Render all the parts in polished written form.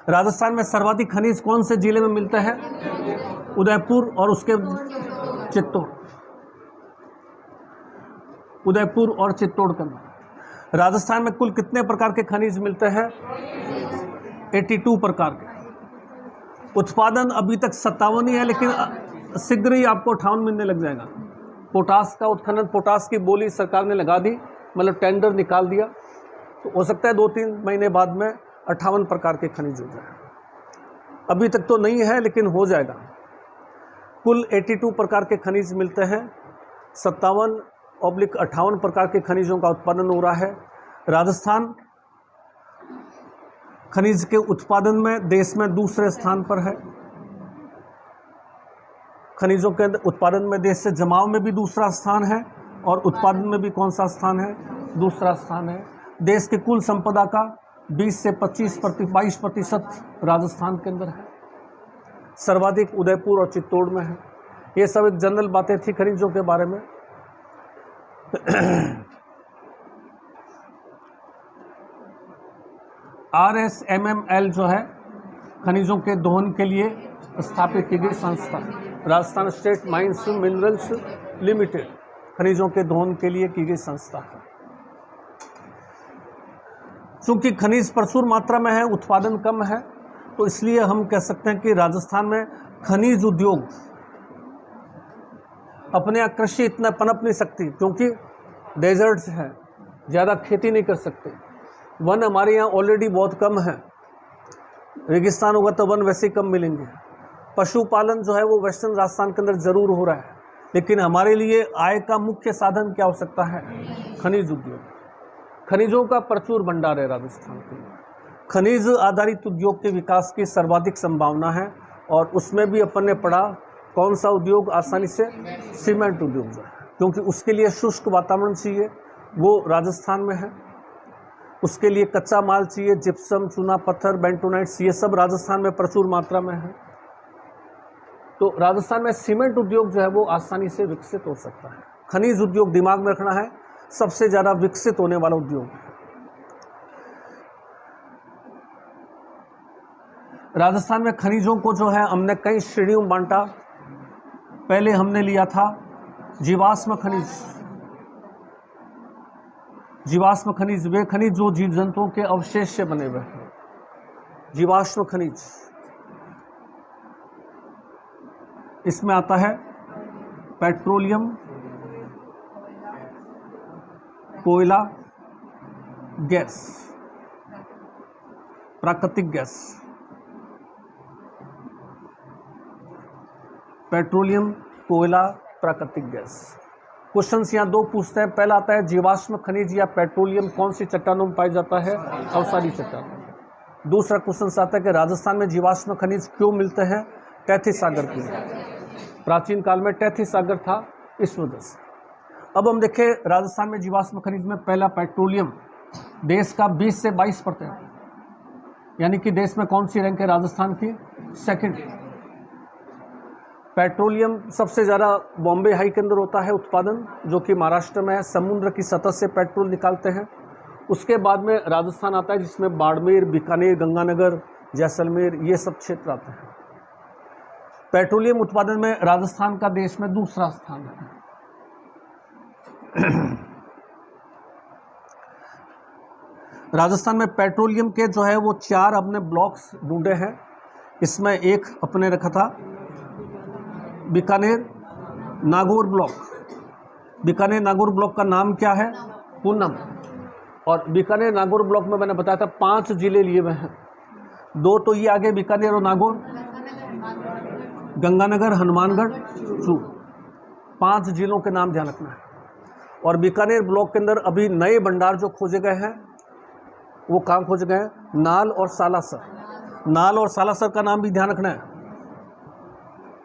राजस्थान में सर्वाधिक खनिज कौन से जिले में मिलते हैं? उदयपुर और उसके चित्तौड़, उदयपुर और चित्तौड़ के अंदर। राजस्थान में कुल कितने प्रकार के खनिज मिलते हैं? 82 प्रकार के। उत्पादन अभी तक 57 ही है, लेकिन शीघ्र ही आपको 58 मिलने लग जाएगा। पोटास का उत्खनन, पोटास की बोली सरकार ने लगा दी, मतलब टेंडर निकाल दिया, तो हो सकता है 2-3 महीने बाद में 58 प्रकार के खनिज हो जाए। अभी तक तो नहीं है, लेकिन हो जाएगा। कुल 82 प्रकार के खनिज मिलते हैं। 57/58 प्रकार के खनिजों का उत्पादन हो रहा है। राजस्थान खनिज के उत्पादन में देश में दूसरे स्थान पर है। खनिजों के उत्पादन में देश से जमाव में भी दूसरा स्थान है, और उत्पादन में भी कौन सा स्थान है? दूसरा स्थान है। देश की कुल संपदा का 20 से 22% राजस्थान के अंदर है। सर्वाधिक उदयपुर और चित्तौड़ में है। ये सब एक जनरल बातें थी खनिजों के बारे में। RSMML जो है खनिजों के दोहन के लिए स्थापित की गई संस्था, Rajasthan state mines minerals limited, खनिजों के दोहन के लिए की गई संस्था है। चूंकि खनिज प्रचुर मात्रा में है, उत्पादन कम है, तो इसलिए हम कह सकते हैं कि राजस्थान में खनिज उद्योग अपने यहाँ कृषि इतना पनप नहीं सकती, क्योंकि डेजर्ट्स है, ज़्यादा खेती नहीं कर सकते। वन हमारे यहाँ ऑलरेडी बहुत कम है, रेगिस्तान होगा तो वन वैसे ही कम मिलेंगे। पशुपालन जो है वो वेस्टर्न राजस्थान के अंदर ज़रूर हो रहा है, लेकिन हमारे लिए आय का मुख्य साधन क्या हो सकता है? खनिज उद्योग। खनिजों का प्रचुर भंडार है राजस्थान के लिए। खनिज आधारित उद्योग के विकास की सर्वाधिक संभावना है, और उसमें भी अपन ने पढ़ा कौन सा उद्योग आसानी से? सीमेंट उद्योग जो है, क्योंकि उसके लिए शुष्क वातावरण चाहिए, वो राजस्थान में है। उसके लिए कच्चा माल चाहिए, जिप्सम, चूना पत्थर, बेंटोनाइट्स, ये सब राजस्थान में प्रचुर मात्रा में है। तो राजस्थान में सीमेंट उद्योग जो है वो आसानी से विकसित हो सकता है। खनिज उद्योग दिमाग में रखना है, सबसे ज़्यादा विकसित होने वाला उद्योग है। राजस्थान में खनिजों को जो है हमने कई श्रेणियों में बांटा। पहले हमने लिया था जीवाश्म खनिज। जीवाश्म खनिज वे खनिज जो जीव जंतुओं के अवशेष से बने हुए हैं, जीवाश्म खनिज। इसमें आता है पेट्रोलियम, कोयला, गैस, प्राकृतिक गैस। पेट्रोलियम, कोयला, प्राकृतिक गैस। क्वेश्चंस यहाँ 2 पूछते हैं। पहला आता है जीवाश्म खनिज या पेट्रोलियम कौन सी चट्टानों में पाया जाता है? अवसादी चट्टान। दूसरा क्वेश्चन आता है कि राजस्थान में जीवाश्म खनिज क्यों मिलते हैं? तैथिस सागर की, प्राचीन काल में तैथिस सागर था, इस वजह से। अब हम देखें राजस्थान में जीवाश्म खनिज में पहला पेट्रोलियम, देश का 20 से 22%, यानी कि देश में कौन सी रैंक है राजस्थान की? सेकंड। पेट्रोलियम सबसे ज़्यादा बॉम्बे हाई के अंदर होता है उत्पादन, जो कि महाराष्ट्र में है। समुद्र की सतह से पेट्रोल निकालते हैं। उसके बाद में राजस्थान आता है, जिसमें बाड़मेर, बीकानेर, गंगानगर, जैसलमेर, ये सब क्षेत्र आते हैं। पेट्रोलियम उत्पादन में राजस्थान का देश में दूसरा स्थान है। राजस्थान में पेट्रोलियम के जो है वो 4 अपने ब्लॉक्स ढूंढे हैं। इसमें एक अपने रखा था बीकानेर नागौर ब्लॉक। बीकानेर नागौर ब्लॉक का नाम क्या है? पूनम। और बीकानेर नागौर ब्लॉक में मैंने बताया था 5 जिले लिए हुए हैं। 2 तो ये आगे बीकानेर और नागौर, गंगानगर, हनुमानगढ़, चूरू, 5 जिलों के नाम ध्यान रखना है। और बीकानेर ब्लॉक के अंदर अभी नए भंडार जो खोजे गए हैं वो कहाँ खोजे गए हैं? नाल और सालासर। नाल और सालासर का नाम भी ध्यान रखना है,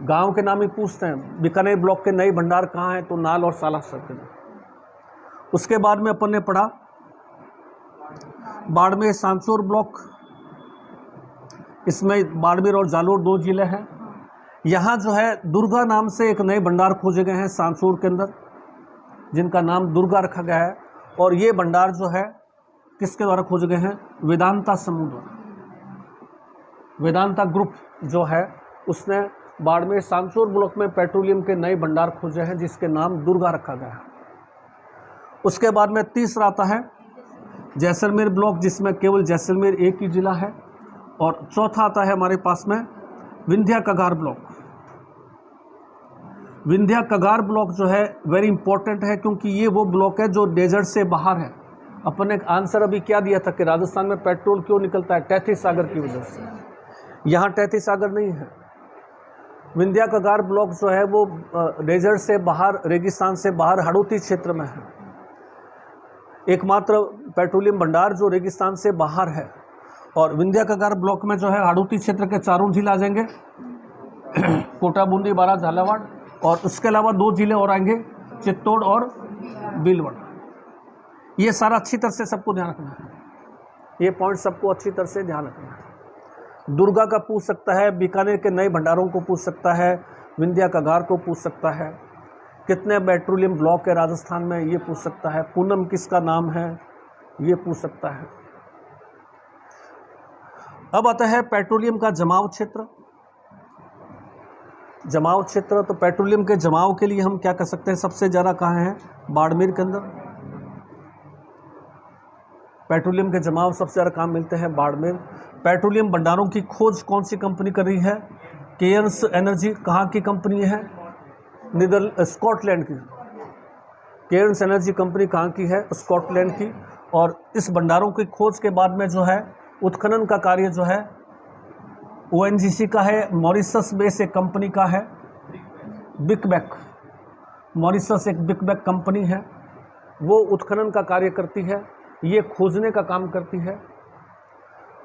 गांव के नाम ही पूछते हैं। बीकानेर ब्लॉक के नए भंडार कहाँ हैं? तो नाल और सालासर के नाम। उसके बाद में अपन ने पढ़ा बाड़मेर सांचौर ब्लॉक। इसमें बाड़मेर और जालोर 2 जिले हैं। यहाँ जो है दुर्गा नाम से एक नए भंडार खोजे गए हैं सांचौर के अंदर, जिनका नाम दुर्गा रखा गया है। और ये भंडार जो है किसके द्वारा खोजे गए हैं? वेदांता समूह द्वारा। वेदांता ग्रुप जो है उसने बाड़मेर सांसौर ब्लॉक में पेट्रोलियम के नए भंडार खोजे हैं जिसके नाम दुर्गा रखा गया है। उसके बाद में तीसरा आता है जैसलमेर ब्लॉक जिसमें केवल जैसलमेर एक ही जिला है। और चौथा आता है हमारे पास में विंध्या कगार ब्लॉक। विंध्या कगार ब्लॉक जो है वेरी इंपॉर्टेंट है क्योंकि ये वो ब्लॉक है जो डेजर्ट से बाहर है। अपन ने एक आंसर अभी क्या दिया था कि राजस्थान में पेट्रोल क्यों निकलता है, टैथी सागर की वजह से। यहाँ टैथी सागर नहीं है। विंध्या कगार ब्लॉक जो है वो डेजर्ट से बाहर, रेगिस्तान से बाहर हड़ौती क्षेत्र में है। एकमात्र पेट्रोलियम भंडार जो रेगिस्तान से बाहर है। और विंध्या कगार ब्लॉक में जो है हड़ौती क्षेत्र के चारों जिले आ जाएंगे, कोटा, बूंदी, बारां, झालावाड़। और उसके अलावा 2 जिले और आएंगे, चित्तौड़ और भीलवाड़ा। ये सारा अच्छी तरह से सबको ध्यान रखना है, ये पॉइंट सबको अच्छी तरह से ध्यान रखना है। दुर्गा का पूछ सकता है, बीकानेर के नए भंडारों को पूछ सकता है, विंध्या कगार को पूछ सकता है, कितने पेट्रोलियम ब्लॉक है राजस्थान में ये पूछ सकता है, पूनम किसका नाम है ये पूछ सकता है। अब आता है पेट्रोलियम का जमाव क्षेत्र। जमाव क्षेत्र, तो पेट्रोलियम के जमाव के लिए हम क्या कर सकते हैं, सबसे ज़्यादा कहाँ है, बाड़मेर के अंदर। पेट्रोलियम के जमाव सबसे ज़्यादा कहाँ मिलते हैं, बाड़मेर। पेट्रोलियम भंडारों की खोज कौन सी कंपनी कर रही है, केयर्स एनर्जी। कहाँ की कंपनी है, स्कॉटलैंड की। केयर्स एनर्जी कंपनी कहाँ की है, स्कॉटलैंड की। और इस भंडारों की खोज के बाद में जो है उत्खनन का कार्य जो है ONGC का है, मॉरिशस बेस एक कंपनी का है, बिकबैक। मॉरिशस एक बिकबैक कंपनी है, वो उत्खनन का कार्य करती है, ये खोजने का काम करती है।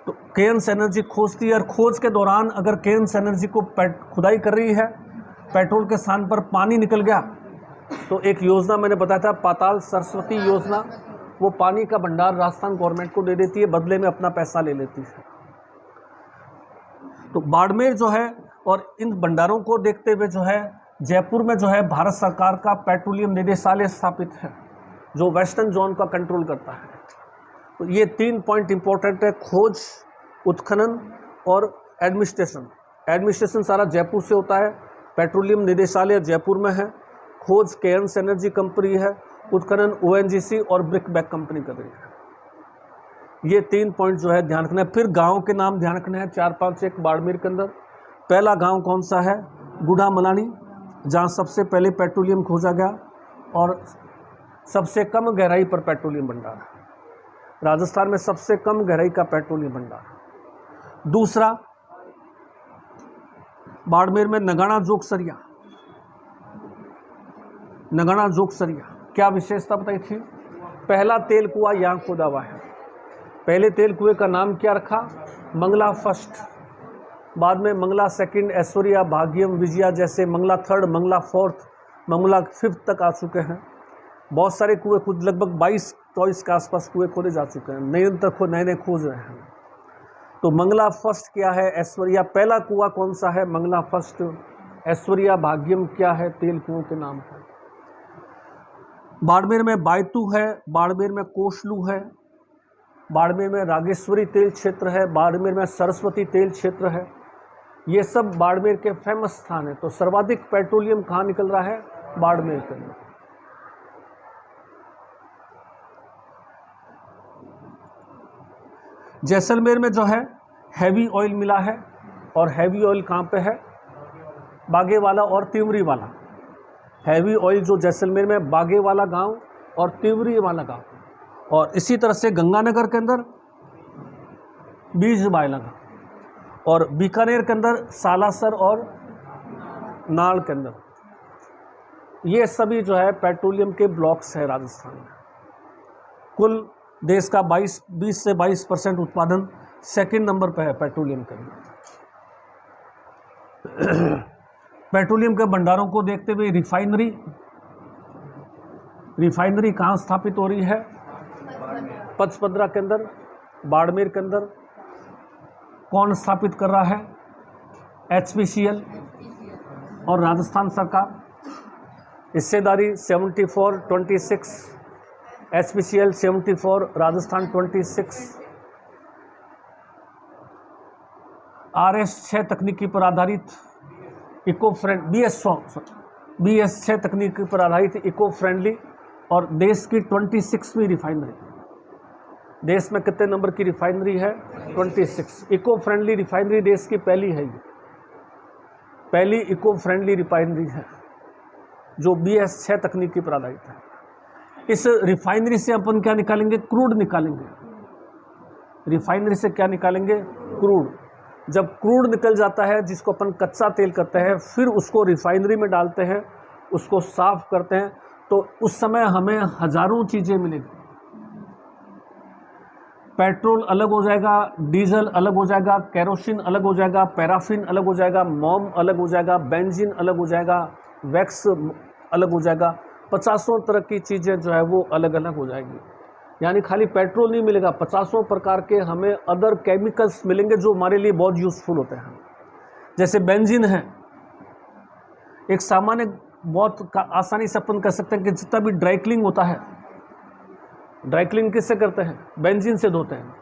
तो केयर्स एनर्जी खोजती है और खोज के दौरान अगर केयर्स एनर्जी को खुदाई कर रही है, पेट्रोल के स्थान पर पानी निकल गया, तो एक योजना मैंने बताया था, पाताल सरस्वती योजना, वो पानी का भंडार राजस्थान गवर्नमेंट को दे देती है, बदले में अपना पैसा ले लेती है। तो बाड़मेर जो है, और इन भंडारों को देखते हुए जो है जयपुर में जो है भारत सरकार का पेट्रोलियम निदेशालय स्थापित है जो वेस्टर्न जोन का कंट्रोल करता है। तो ये 3 पॉइंट इंपॉर्टेंट है, खोज, उत्खनन और एडमिनिस्ट्रेशन। एडमिनिस्ट्रेशन सारा जयपुर से होता है, पेट्रोलियम निदेशालय जयपुर में है, खोज केयर्स एनर्जी कंपनी है, उत्खनन ONGC और ब्रिकबैक कंपनी कर रही है। ये 3 पॉइंट जो है ध्यान रखना है। फिर गांव के नाम ध्यान रखने हैं 4-5 एक बाड़मेर के अंदर। पहला गांव कौन सा है, गुढ़ा मलानी, जहाँ सबसे पहले पेट्रोलियम खोजा गया और सबसे कम गहराई पर पेट्रोलियम भंडार है। राजस्थान में सबसे कम गहराई का पेट्रोलियम भंडार। दूसरा बाड़मेर में नगाना जोगसरिया। नगाना जोगसरिया क्या विशेषता बताई थी, पहला तेल कुआं यहाँ खोदा हुआ है। पहले तेल कुएं का नाम क्या रखा, मंगला फर्स्ट, बाद में मंगला सेकंड, ऐश्वर्या, भाग्यम, विजया जैसे Mangala third, Mangala fourth, Mangala fifth तक आ चुके हैं। बहुत सारे कुएं खुद लगभग 22-24 के आसपास कुएं खोले जा चुके हैं, निरंतर नए खोज रहे हैं। तो मंगला फर्स्ट क्या है, ऐश्वर्या, पहला कुआं कौन सा है, मंगला फर्स्ट। ऐश्वर्या, भाग्यम क्या है, तेल कुओं के नाम है। बाड़मेर में बायतू है, बाड़मेर में कोशलू है, बाड़मेर में रागेश्वरी तेल क्षेत्र है, बाड़मेर में सरस्वती तेल क्षेत्र है। ये सब बाड़मेर के फेमस स्थान है। तो सर्वाधिक पेट्रोलियम कहाँ निकल रहा है, बाड़मेर के अंदर। जैसलमेर में जो है हैवी ऑयल मिला है, और हैवी ऑयल कहाँ पे है, बागेवाला और तिवरी वाला। हैवी ऑयल जो जैसलमेर में बागेवाला गांव और तिवरी वाला गांव, और इसी तरह से गंगानगर के अंदर बीज बायला गांव, और बीकानेर के अंदर सालासर और नाड़ के अंदर। ये सभी जो है पेट्रोलियम के ब्लॉक्स है राजस्थान में। कुल देश का 20 से 22% उत्पादन सेकंड नंबर पे है पेट्रोलियम के अंदर। पेट्रोलियम के भंडारों को देखते हुए रिफाइनरी कहाँ स्थापित हो रही है, पचपदरा के अंदर, बाड़मेर के अंदर। कौन स्थापित कर रहा है, HPCL और राजस्थान सरकार। हिस्सेदारी 74-26, HPCL 74, राजस्थान 26। RS-6 तकनीकी पर आधारित इको फ्रेंड BS-6 तकनीकी पर आधारित इको फ्रेंडली और देश की 26वीं रिफाइनरी। देश में कितने नंबर की रिफाइनरी है? 26। इको फ्रेंडली रिफाइनरी देश की पहली है, ये पहली इको फ्रेंडली रिफाइनरी है जो BS-6 तकनीकी पर आधारित है। इस रिफाइनरी से अपन क्या निकालेंगे? क्रूड निकालेंगे। रिफाइनरी से क्या निकालेंगे? क्रूड। जब क्रूड निकल जाता है, जिसको अपन कच्चा तेल कहते हैं, फिर उसको रिफाइनरी में डालते हैं, उसको साफ करते हैं, तो उस समय हमें हजारों चीज़ें मिलेगी। पेट्रोल अलग हो जाएगा, डीजल अलग हो जाएगा, केरोसिन अलग हो जाएगा, पैराफिन अलग हो जाएगा, मोम अलग हो जाएगा, बेंजीन अलग हो जाएगा, वैक्स अलग हो जाएगा, 50 तरह की चीज़ें जो है वो अलग अलग हो जाएगी। यानी खाली पेट्रोल नहीं मिलेगा, 50 प्रकार के हमें अदर केमिकल्स मिलेंगे जो हमारे लिए बहुत यूज़फुल होते हैं। जैसे बेंजीन है, एक सामान्य बहुत आसानी से अपन कह सकते हैं कि जितना भी ड्राई क्लीनिंग होता है, ड्राई क्लीन किससे करते हैं? बेंजीन से धोते हैं।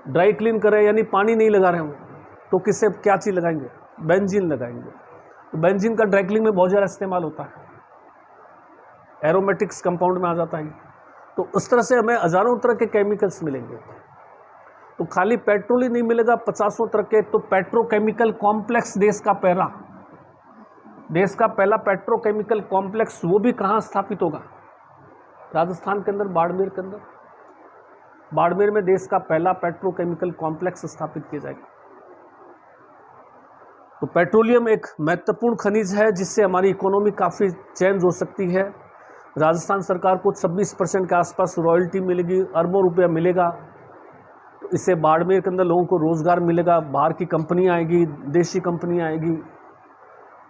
ड्राई क्लीन करें यानी पानी नहीं लगा रहे हो, तो किससे क्या चीज़ लगाएंगे? बेंजीन लगाएंगे। तो बेंजीन का ड्राई क्लीन में बहुत ज़्यादा इस्तेमाल होता है, एरोमेटिक्स कंपाउंड में आ जाता है। तो उस तरह से हमें हज़ारों तरह के केमिकल्स मिलेंगे। तो खाली पेट्रोल ही नहीं मिलेगा, 50 तरह के। तो पेट्रोकेमिकल कॉम्प्लेक्स देश का पहला पेट्रोकेमिकल कॉम्प्लेक्स, वो भी कहाँ स्थापित होगा? राजस्थान के अंदर, बाड़मेर के अंदर। बाड़मेर में देश का पहला पेट्रोकेमिकल कॉम्प्लेक्स स्थापित किया जाएगा। तो पेट्रोलियम एक महत्वपूर्ण खनिज है जिससे हमारी इकोनॉमी काफ़ी चेंज हो सकती है। राजस्थान सरकार को 26% के आसपास रॉयल्टी मिलेगी, अरबों रुपया मिलेगा। तो इससे बाड़मेर के अंदर लोगों को रोज़गार मिलेगा, बाहर की कंपनियाँ आएगी, देशी कंपनियाँ आएगी,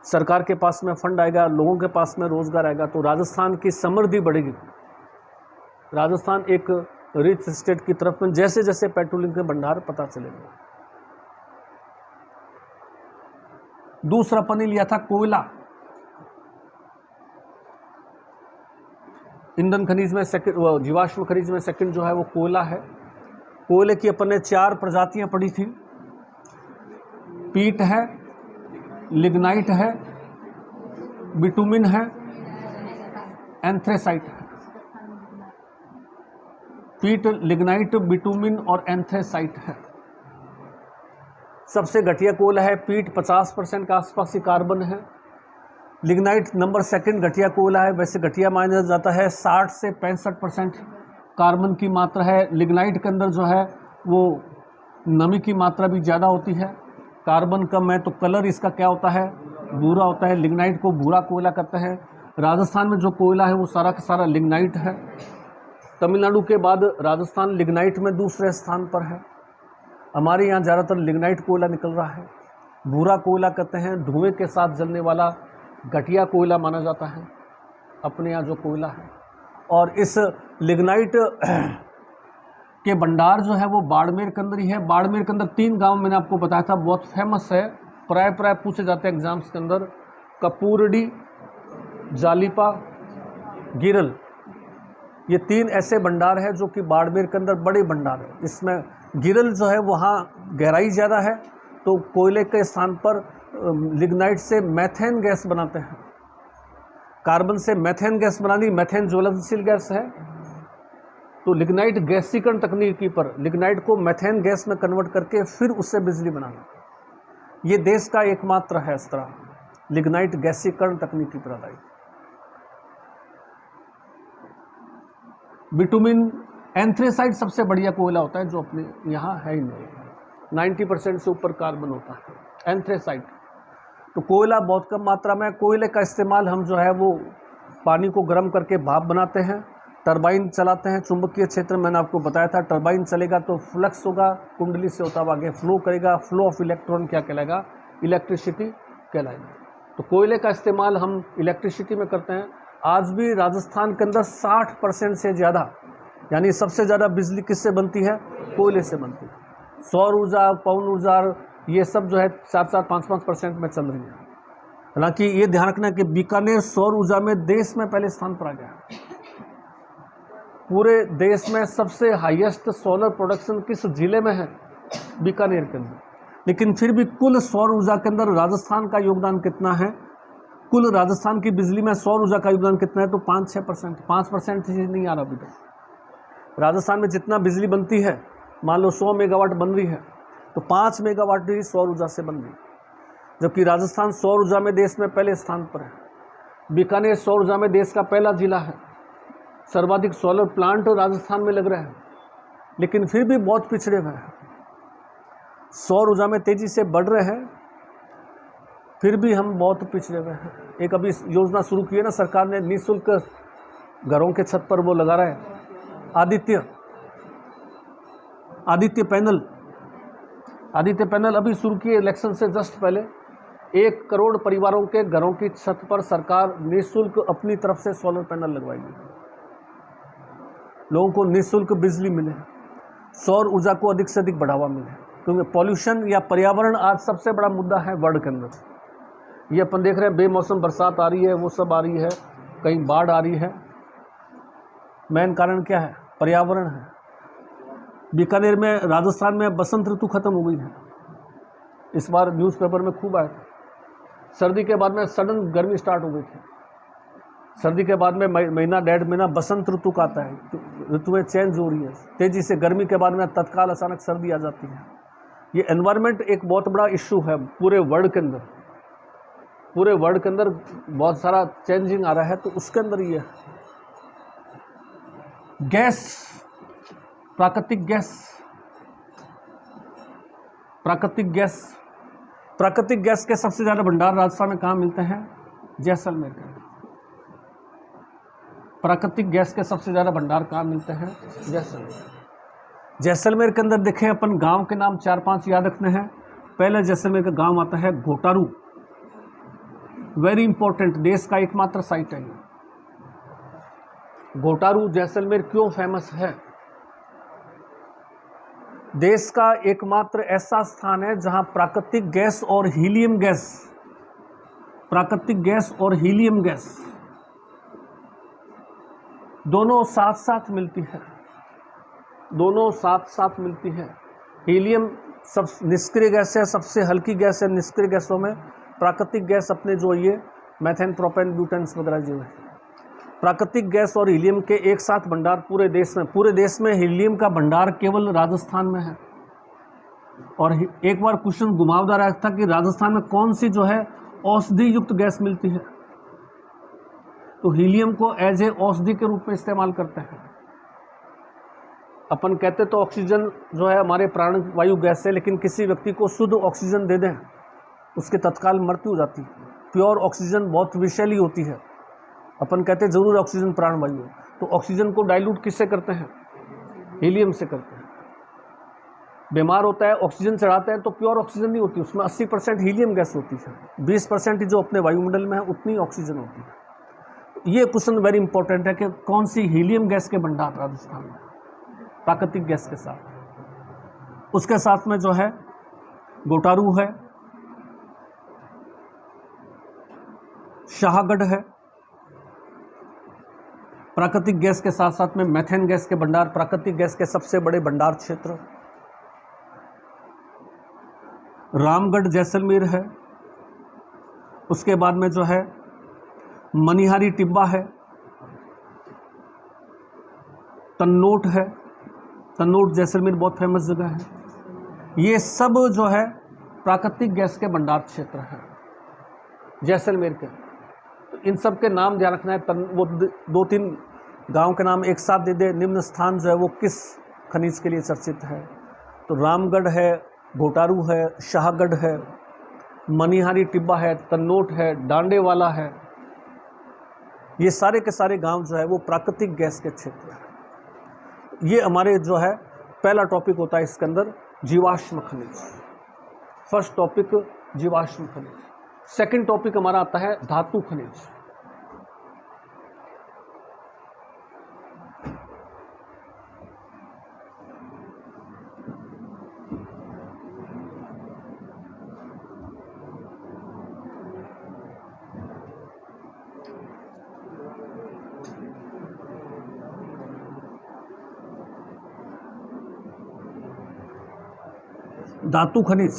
सरकार के पास में फंड आएगा, लोगों के पास में रोज़गार आएगा। तो राजस्थान की समृद्धि बढ़ेगी। राजस्थान एक रिच स्टेट की तरफ में जैसे जैसे पेट्रोलियम के भंडार पता चलेंगे। दूसरा अपन ने लिया था कोयला। ईंधन खनिज में सेकंड, जीवाश्म खनिज में सेकंड जो है वो कोयला है। कोयले की अपन ने 4 प्रजातियां पढ़ी थी। पीट है, लिग्नाइट है, बिटुमिन है, एंथ्रेसाइट है। पीट, लिग्नाइट, बिटुमिन और एंथ्रेसाइट है। सबसे घटिया कोयला है पीट, 50% के आसपास ही कार्बन है। लिग्नाइट नंबर सेकंड घटिया कोयला है, वैसे घटिया माना जाता है, 60 से 65% कार्बन की मात्रा है। लिग्नाइट के अंदर जो है वो नमी की मात्रा भी ज़्यादा होती है, कार्बन कम है, तो कलर इसका क्या होता है? भूरा होता है। लिग्नाइट को भूरा कोयला कहते हैं। राजस्थान में जो कोयला है वो सारा का सारा लिग्नाइट है। तमिलनाडु के बाद राजस्थान लिग्नाइट में दूसरे स्थान पर है। हमारे यहाँ ज़्यादातर लिग्नाइट कोयला निकल रहा है। भूरा कोयला कहते हैं, धुएं के साथ जलने वाला घटिया कोयला माना जाता है अपने यहाँ जो कोयला है। और इस लिग्नाइट के भंडार जो है वो बाड़मेर के अंदर ही है। बाड़मेर के अंदर 3 गांव मैंने आपको बताया था, बहुत फेमस है, प्राय पूछे जाते हैं एग्जाम्स के अंदर। कपूरडी, जालिपा, गिरल, ये 3 ऐसे भंडार है जो कि बाड़मेर के अंदर बड़े भंडार है। इसमें गिरल जो है वहाँ गहराई ज़्यादा है, तो कोयले के स्थान पर लिग्नाइट से मैथेन गैस बनाते हैं। कार्बन से मैथेन गैस बनानी, मैथेन ज्वलनशील गैस है। तो लिग्नाइट गैसीकरण तकनीकी पर लिग्नाइट को मैथेन गैस में कन्वर्ट करके फिर उससे बिजली बनाना, ये देश का एकमात्र है इस तरह लिग्नाइट गैसीकरण तकनीकी पर आधारित। बिटुमिन, एंथ्रेसाइट सबसे बढ़िया कोयला होता है जो अपने यहाँ है ही नहीं, 90% से ऊपर कार्बन होता है एंथ्रेसाइट। तो कोयला बहुत कम मात्रा में। कोयले का इस्तेमाल हम जो है वो पानी को गर्म करके भाप बनाते हैं, टरबाइन चलाते हैं। चुंबकीय क्षेत्र में मैंने आपको बताया था, टरबाइन चलेगा तो फ्लक्स होगा, कुंडली से होता हुआ आगे फ्लो करेगा, फ्लो ऑफ इलेक्ट्रॉन क्या कहलाएगा? इलेक्ट्रिसिटी कहलाएगा। तो कोयले का इस्तेमाल हम इलेक्ट्रिसिटी में करते हैं। आज भी राजस्थान के अंदर 60% से ज़्यादा, यानी सबसे ज़्यादा बिजली किससे बनती है? कोयले से बनती है। सौर ऊर्जा, पवन ऊर्जा, ये सब जो है 4-4, 5-5% में चल रही है। हालांकि ये ध्यान रखना कि बीकानेर सौर ऊर्जा में देश में पहले स्थान पर आ गया। पूरे देश में सबसे हाईएस्ट सोलर प्रोडक्शन किस जिले में है? बीकानेर के अंदर। लेकिन फिर भी कुल सौर ऊर्जा के अंदर राजस्थान का योगदान कितना है, कुल राजस्थान की बिजली में सौर ऊर्जा का योगदान कितना है, तो 5-6%, 5% चीज नहीं आ रहा अभी तक। राजस्थान में जितना बिजली बनती है, मान लो 100 मेगावाट बन रही है, तो 5 मेगावाट ही सौर ऊर्जा से बन रही है, जबकि राजस्थान सौर ऊर्जा में देश में पहले स्थान पर है। बीकानेर सौर ऊर्जा में देश का पहला जिला है, सर्वाधिक सोलर प्लांट राजस्थान में लग रहे हैं, लेकिन फिर भी बहुत पिछड़े हुए हैं। सौर ऊर्जा में तेजी से बढ़ रहे हैं, फिर भी हम बहुत पिछड़े हुए हैं। एक अभी योजना शुरू की है ना सरकार ने, निःशुल्क घरों के छत पर वो लगा रहे हैं आदित्य पैनल अभी शुरू किए इलेक्शन से जस्ट पहले। 1 करोड़ परिवारों के घरों की छत पर सरकार निःशुल्क अपनी तरफ से सोलर पैनल लगवाएगी, लोगों को निःशुल्क बिजली मिले, सौर ऊर्जा को अधिक से अधिक बढ़ावा मिले, क्योंकि पॉल्यूशन या पर्यावरण आज सबसे बड़ा मुद्दा है वर्ल्ड के अंदर। ये अपन देख रहे हैं, बेमौसम बरसात आ रही है, वो सब आ रही है, कहीं बाढ़ आ रही है। मेन कारण क्या है? पर्यावरण है। बीकानेर में, राजस्थान में बसंत ऋतु खत्म हो गई है, इस बार न्यूज़पेपर में खूब आया था। सर्दी के बाद में सडन गर्मी स्टार्ट हो गई थी, सर्दी के बाद में महीना 1.5 महीना बसंत ऋतु का आता है, ऋतुएं चेंज हो रही है तेजी से। गर्मी के बाद में तत्काल अचानक सर्दी आ जाती है। ये एनवायरनमेंट एक बहुत बड़ा इश्यू है पूरे वर्ल्ड के अंदर, पूरे वर्ल्ड के अंदर बहुत सारा चेंजिंग आ रहा है। तो उसके अंदर ये गैस, प्राकृतिक गैस के सबसे ज़्यादा भंडार राजस्थान में कहाँ मिलते हैं? जैसलमेर के। प्राकृतिक गैस के सबसे ज़्यादा भंडार कहाँ मिलते हैं? जैसलमेर के अंदर देखें अपन, गांव के नाम 4-5 याद रखने हैं। पहले जैसलमेर का गांव आता है घोटारू, वेरी इंपॉर्टेंट, देश का एकमात्र साइट है ये। घोटारू जैसलमेर क्यों फेमस है? देश का एकमात्र ऐसा स्थान है जहां प्राकृतिक गैस और हीलियम गैस दोनों साथ साथ मिलती है। हीलियम सब निष्क्रिय गैस है, सबसे हल्की गैस है निष्क्रिय गैसों में। प्राकृतिक गैस अपने जो ये मेथेन, प्रोपेन, ब्यूटेन्स वगैरह जो है, प्राकृतिक गैस और हीलियम के एक साथ भंडार पूरे देश में हीलियम का भंडार केवल राजस्थान में है। और एक बार क्वेश्चन घुमावदार आया था कि राजस्थान में कौन सी जो है औषधि युक्त गैस मिलती है, तो हीलियम को एज ए औषधि के रूप में इस्तेमाल करते हैं। अपन कहते तो ऑक्सीजन जो है हमारे प्राणवायु गैस है, लेकिन किसी व्यक्ति को शुद्ध ऑक्सीजन दे दें उसके तत्काल मृत्यु हो जाती है। प्योर ऑक्सीजन बहुत विषैली होती है। अपन कहते हैं जरूर ऑक्सीजन प्राणवायु है, तो ऑक्सीजन को डाइल्यूट किससे करते हैं? हीलियम से करते हैं। बीमार होता है, ऑक्सीजन चढ़ाते हैं तो प्योर ऑक्सीजन नहीं होती, उसमें 80% हीलियम गैस होती है, 20% जो अपने वायुमंडल में है उतनी ऑक्सीजन होती है। ये क्वेश्चन वेरी इंपॉर्टेंट है कि कौन सी हीलियम गैस के भंडार राजस्थान में, प्राकृतिक गैस के साथ। उसके साथ में जो है गोटारू है, शाहगढ़ है। प्राकृतिक गैस के साथ साथ में मेथेन गैस के भंडार, प्राकृतिक गैस के सबसे बड़े भंडार क्षेत्र रामगढ़ जैसलमेर है। उसके बाद में जो है मनिहारी टिब्बा है, तन्नोट है, तन्नोट जैसलमेर बहुत फेमस जगह है। ये सब जो है प्राकृतिक गैस के भंडार क्षेत्र है जैसलमेर के। इन सब के नाम ध्यान रखना है। वो 2-3 गांव के नाम एक साथ दे दे, निम्न स्थान जो है वो किस खनिज के लिए चर्चित है, तो रामगढ़ है, घोटारू है, शाहगढ़ है, मनिहारी टिब्बा है, तन्नोट है, डांडेवाला है। ये सारे के सारे गांव जो है वो प्राकृतिक गैस के क्षेत्र है। ये हमारे जो है पहला टॉपिक होता है इसके अंदर, जीवाश्म खनिज। फर्स्ट टॉपिक जीवाश्म खनिज। सेकंड टॉपिक हमारा आता है धातु खनिज। धातु खनिज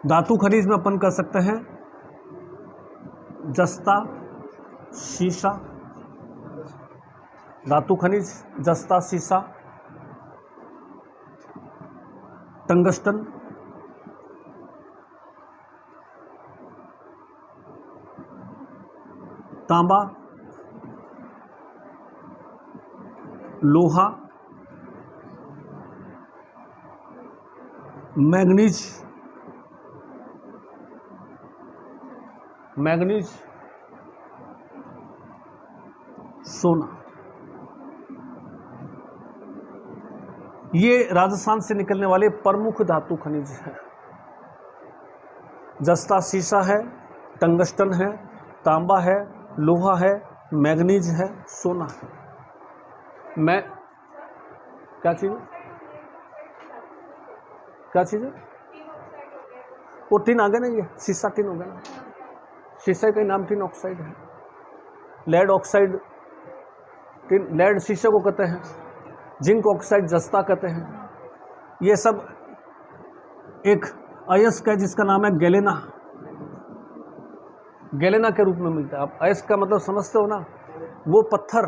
धातु खनिज में अपन कर सकते हैं जस्ता, शीशा, धातु खनिज जस्ता, शीशा, टंगस्टन, तांबा, लोहा, मैग्नीज, सोना। ये राजस्थान से निकलने वाले प्रमुख धातु खनिज हैं। जस्ता, शीशा है, टंगस्टन है, तांबा है, लोहा है, मैग्नीज है, सोना है। क्या चीज़ है? वो टिन आ गया ना, ये शीशा टिन हो गया ना। शीशे का नाम टिन ऑक्साइड है। लेड ऑक्साइड टिन, लेड शीशे को कहते हैं। जिंक ऑक्साइड जस्ता कहते हैं। ये सब एक अयस्क है जिसका नाम है गैलेना के रूप में मिलता है। आप अयस्क का मतलब समझते हो ना, वो पत्थर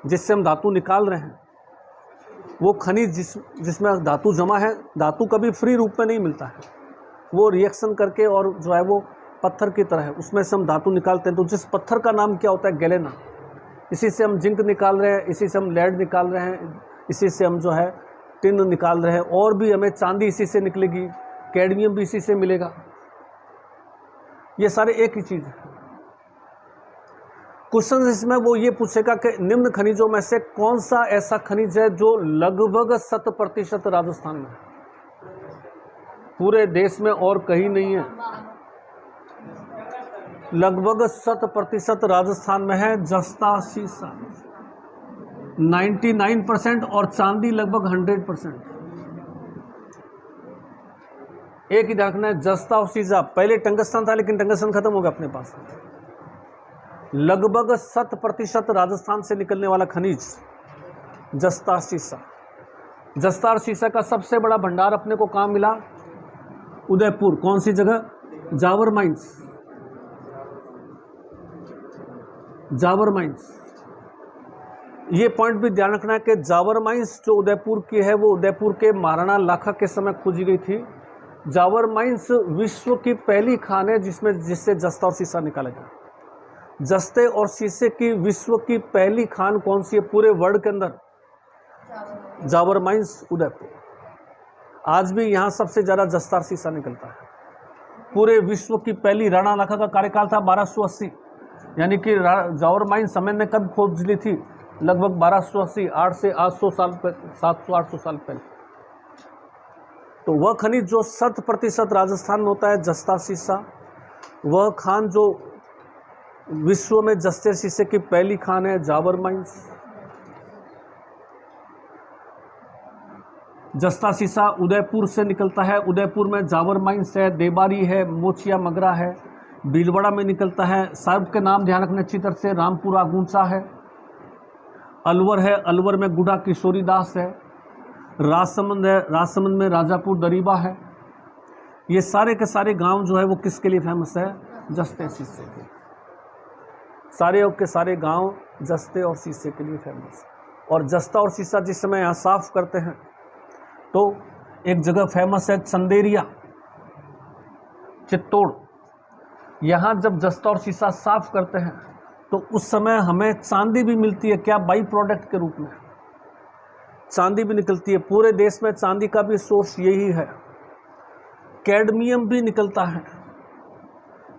जिससे हम धातु निकाल रहे हैं, वो खनिज जिसमें धातु जमा है। धातु कभी फ्री रूप में नहीं मिलता है, वो रिएक्शन करके और जो है वो पत्थर की तरह है, उसमें से हम धातु निकालते हैं। तो जिस पत्थर का नाम क्या होता है? गैलेना। इसी से हम जिंक निकाल रहे हैं, इसी से हम लेड निकाल रहे हैं, इसी से हम जो है टिन निकाल रहे हैं, और भी हमें चांदी इसी से निकलेगी, कैडमियम भी इसी से मिलेगा। ये सारे एक ही चीज़ है। क्वेश्चन इसमें वो ये पूछेगा कि निम्न खनिजों में से कौन सा ऐसा खनिज है जो लगभग 100% राजस्थान में है, पूरे देश में और कहीं नहीं है। लगभग 100% राजस्थान में है। जस्ता, शीशा 99% और चांदी लगभग 100%। एक ही रखना है, जस्ता और शीशा। पहले टंगस्टन था लेकिन टंगस्टन खत्म हो गया अपने पास। लगभग 100% राजस्थान से निकलने वाला खनिज जस्ता, शीशा। जस्ता और शीशा का सबसे बड़ा भंडार अपने को कहाँ मिला? उदयपुर। कौन सी जगह? जावर माइंस। ये पॉइंट भी ध्यान रखना है कि जावर माइंस जो उदयपुर की है, वो उदयपुर के महाराणा लाखा के समय खोजी गई थी। जावर माइंस विश्व की पहली खान है जिससे जस्ता और शीशा निकाला गया। जस्ते और शीशे की विश्व की पहली खान कौन सी है पूरे वर्ल्ड के अंदर? जावर माइंस, उदयपुर। आज भी यहाँ सबसे ज़्यादा जस्ता और शीशा निकलता है। पूरे विश्व की पहली राणा लाखा का कार्यकाल था 1280, यानी कि जावर माइंस समय ने कब खोज ली थी? लगभग 1280, 8 से 800 साल पहले, 700-800 साल पहले। तो वह खनिज जो 100% राजस्थान में होता है, जस्ता, शीशा, वह खान जो विश्व में जस्ते शीशे की पहली खान है, जावर माइंस। जस्ता शीशा उदयपुर से निकलता है। उदयपुर में जावर माइंस है, देबारी है, मोचिया मगरा है, भीलवाड़ा में निकलता है। सर्व के नाम ध्यान रखने अच्छी तरह से। रामपुरा गुंचा है, अलवर है, अलवर में गुड़ा किशोरी दास है, राजसमंद है, राजसमंद में राजापुर दरीबा है। ये सारे के सारे गांव जो है वो किसके लिए फेमस है? जस्ते शीशे के। सारे के सारे गांव जस्ते और शीशे के लिए फेमस है। और जस्ता और शीशा जिस समय यहाँ साफ करते हैं तो एक जगह फेमस है चंदेरिया, चित्तौड़। यहाँ जब जस्ता और शीशा साफ करते हैं तो उस समय हमें चांदी भी मिलती है। क्या? बाई प्रोडक्ट के रूप में चांदी भी निकलती है। पूरे देश में चांदी का भी सोर्स यही है। कैडमियम भी निकलता है।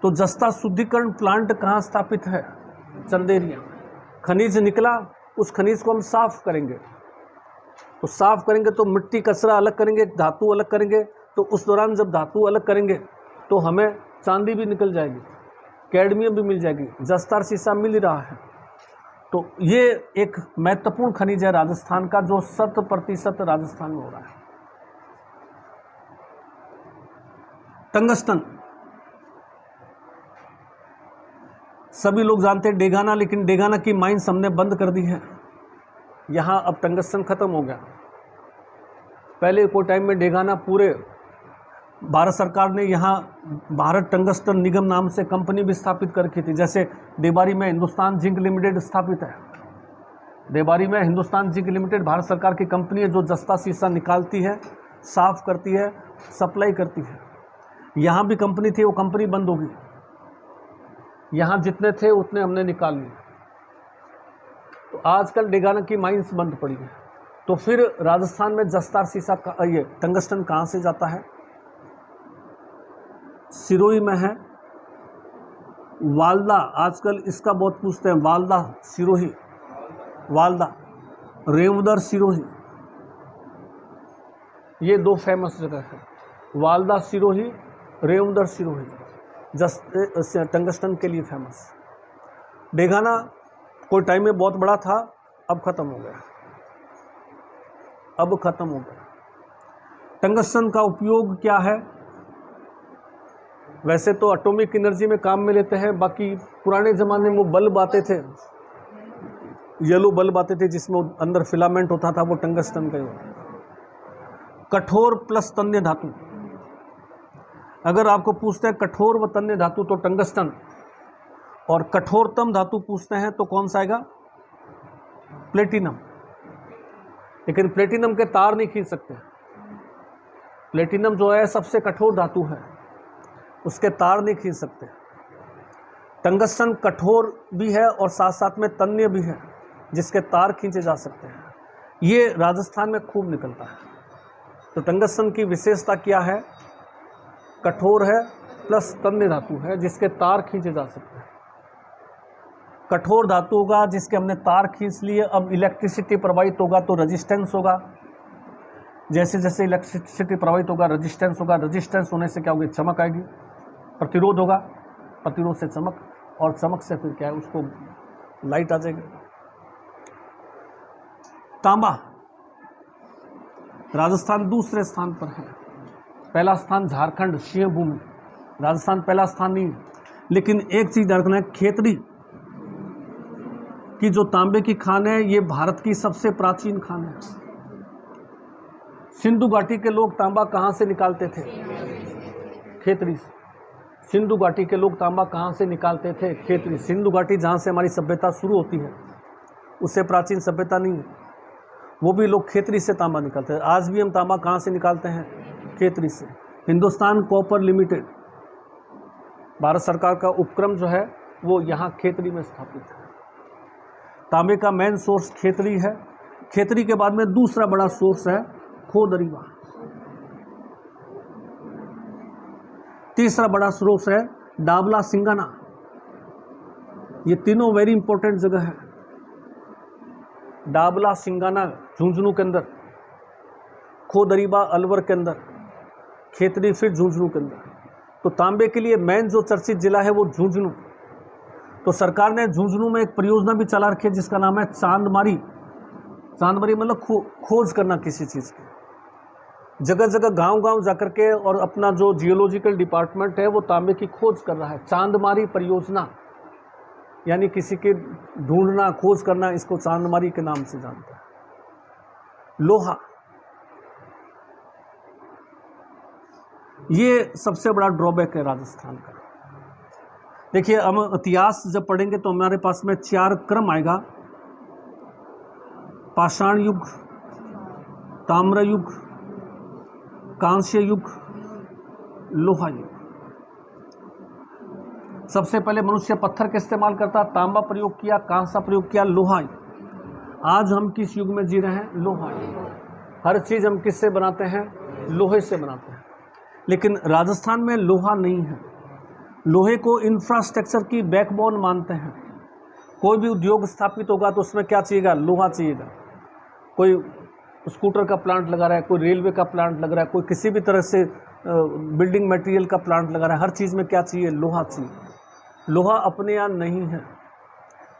तो जस्ता शुद्धिकरण प्लांट कहाँ स्थापित है? चंदेरिया। खनिज निकला, उस खनिज को हम साफ करेंगे। तो साफ करेंगे तो मिट्टी कचरा अलग करेंगे, धातु अलग करेंगे। तो उस दौरान जब धातु अलग करेंगे तो हमें चांदी भी निकल जाएगी, कैडमियम भी मिल जाएगी, जस्ता और शीशा मिल ही रहा है। तो ये एक महत्वपूर्ण खनिज है राजस्थान का, जो 100% राजस्थान में हो रहा है। टंगस्टन सभी लोग जानते हैं डेगाना, लेकिन डेगाना की माइंस हमने बंद कर दी है। यहाँ अब टंगस्टन खत्म हो गया। पहले कोई टाइम में डेगाना पूरे भारत सरकार ने यहाँ भारत टंगस्टन निगम नाम से कंपनी भी स्थापित कर रखी थी। जैसे देबारी में हिंदुस्तान जिंक लिमिटेड स्थापित है। देबारी में हिंदुस्तान जिंक लिमिटेड भारत सरकार की कंपनी है जो जस्ता शीशा निकालती है, साफ करती है, सप्लाई करती है। यहाँ भी कंपनी थी, वो कंपनी बंद होगी। यहाँ जितने थे उतने हमने निकाल लिए। तो आजकल डेगाना की माइंस बंद पड़ी है। तो फिर राजस्थान में जस्ता शीशा ये टंगस्टन कहाँ से जाता है? सिरोही में है, वालदा, आजकल इसका बहुत पूछते हैं, वालदा सिरोही, वालदा, रेवदर सिरोही, ये दो फेमस जगह है। वालदा सिरोही, रेवदर सिरोही टंगस्टन के लिए फेमस। डेगाना कोई टाइम में बहुत बड़ा था, अब खत्म हो गया, अब खत्म हो गया। टंगस्टन का उपयोग क्या है? वैसे तो एटॉमिक एनर्जी में काम में लेते हैं। बाकी पुराने ज़माने में वो बल्ब आते थे, येलो बल्ब आते थे जिसमें अंदर फिलामेंट होता था, वो टंगस्टन का ही होता था। कठोर प्लस तन्य धातु, अगर आपको पूछते हैं कठोर व तन्य धातु तो टंगस्टन, और कठोरतम धातु पूछते हैं तो कौन सा आएगा? प्लेटिनम। लेकिन प्लेटिनम के तार नहीं खींच सकते। प्लेटिनम जो है सबसे कठोर धातु है, उसके तार नहीं खींच सकते। टंगस्टन कठोर भी है और साथ साथ में तन्य भी है जिसके तार खींचे जा सकते हैं। ये राजस्थान में खूब निकलता है। तो टंगस्टन की विशेषता क्या है? कठोर है प्लस तन्य धातु है जिसके तार खींचे जा सकते हैं। कठोर धातु होगा जिसके हमने तार खींच लिए, अब इलेक्ट्रिसिटी प्रवाहित होगा तो रेजिस्टेंस होगा। जैसे जैसे इलेक्ट्रिसिटी प्रवाहित होगा रेजिस्टेंस होगा, रेजिस्टेंस होने से क्या होगी? चमक आएगी। प्रतिरोध होगा, प्रतिरोध से चमक, और चमक से फिर क्या है? उसको लाइट आ जाएगी। तांबा, राजस्थान दूसरे स्थान पर है। पहला स्थान झारखंड सिंह भूमि, राजस्थान पहला स्थान नहीं है। लेकिन एक चीज ध्यान रखना है, खेतड़ी की जो तांबे की खान है ये भारत की सबसे प्राचीन खान है। सिंधु घाटी के लोग तांबा कहाँ से निकालते थे? खेतड़ी से। सिंधु घाटी के लोग तांबा कहाँ से निकालते थे? खेतड़ी। सिंधु घाटी जहाँ से हमारी सभ्यता शुरू होती है उससे प्राचीन सभ्यता नहीं है, वो भी लोग खेतड़ी से तांबा निकालते हैं। आज भी हम तांबा कहाँ से निकालते हैं? खेतड़ी से। हिंदुस्तान कॉपर लिमिटेड, भारत सरकार का उपक्रम जो है वो यहाँ खेतड़ी में स्थापित है। तांबे का मेन सोर्स खेतड़ी है। खेतड़ी के बाद में दूसरा बड़ा सोर्स है खोदरीवा। तीसरा बड़ा सोर्स है डाबला सिंगाना। ये तीनों वेरी इंपॉर्टेंट जगह है। डाबला सिंगाना झुंझुनू के अंदर, खोदरीवा अलवर के अंदर, खेतड़ी फिर झुंझुनू के अंदर। तो तांबे के लिए मेन जो चर्चित जिला है वो झुंझुनू। तो सरकार ने झुंझुनू में एक परियोजना भी चला रखी है जिसका नाम है चांदमारी। चांदमारी मतलब खोज करना किसी चीज़ की। जगह जगह गांव-गांव जाकर के और अपना जो जियोलॉजिकल डिपार्टमेंट है वो तांबे की खोज कर रहा है। चांदमारी परियोजना यानी किसी के ढूंढना, खोज करना, इसको चांदमारी के नाम से जानते हैं। लोहा, ये सबसे बड़ा ड्रॉबैक है राजस्थान का। देखिए, हम इतिहास जब पढ़ेंगे तो हमारे पास में 4 क्रम आएगा: पाषाण युग, ताम्र युग, कांस्य युग, लोहा युग। सबसे पहले मनुष्य पत्थर का इस्तेमाल करता, तांबा प्रयोग किया, कांसा प्रयोग किया, लोहा युग। आज हम किस युग में जी रहे हैं? लोहा युग। हर चीज़ हम किससे बनाते हैं? लोहे से बनाते हैं। लेकिन राजस्थान में लोहा नहीं है। लोहे को इंफ्रास्ट्रक्चर की बैकबोन मानते हैं। कोई भी उद्योग स्थापित होगा तो उसमें क्या चाहिएगा? लोहा चाहिएगा। कोई स्कूटर का प्लांट लगा रहा है, कोई रेलवे का प्लांट लग रहा है, कोई किसी भी तरह से बिल्डिंग मटेरियल का प्लांट लगा रहा है, हर चीज़ में क्या चाहिए? लोहा चाहिए। लोहा अपने यहाँ नहीं है।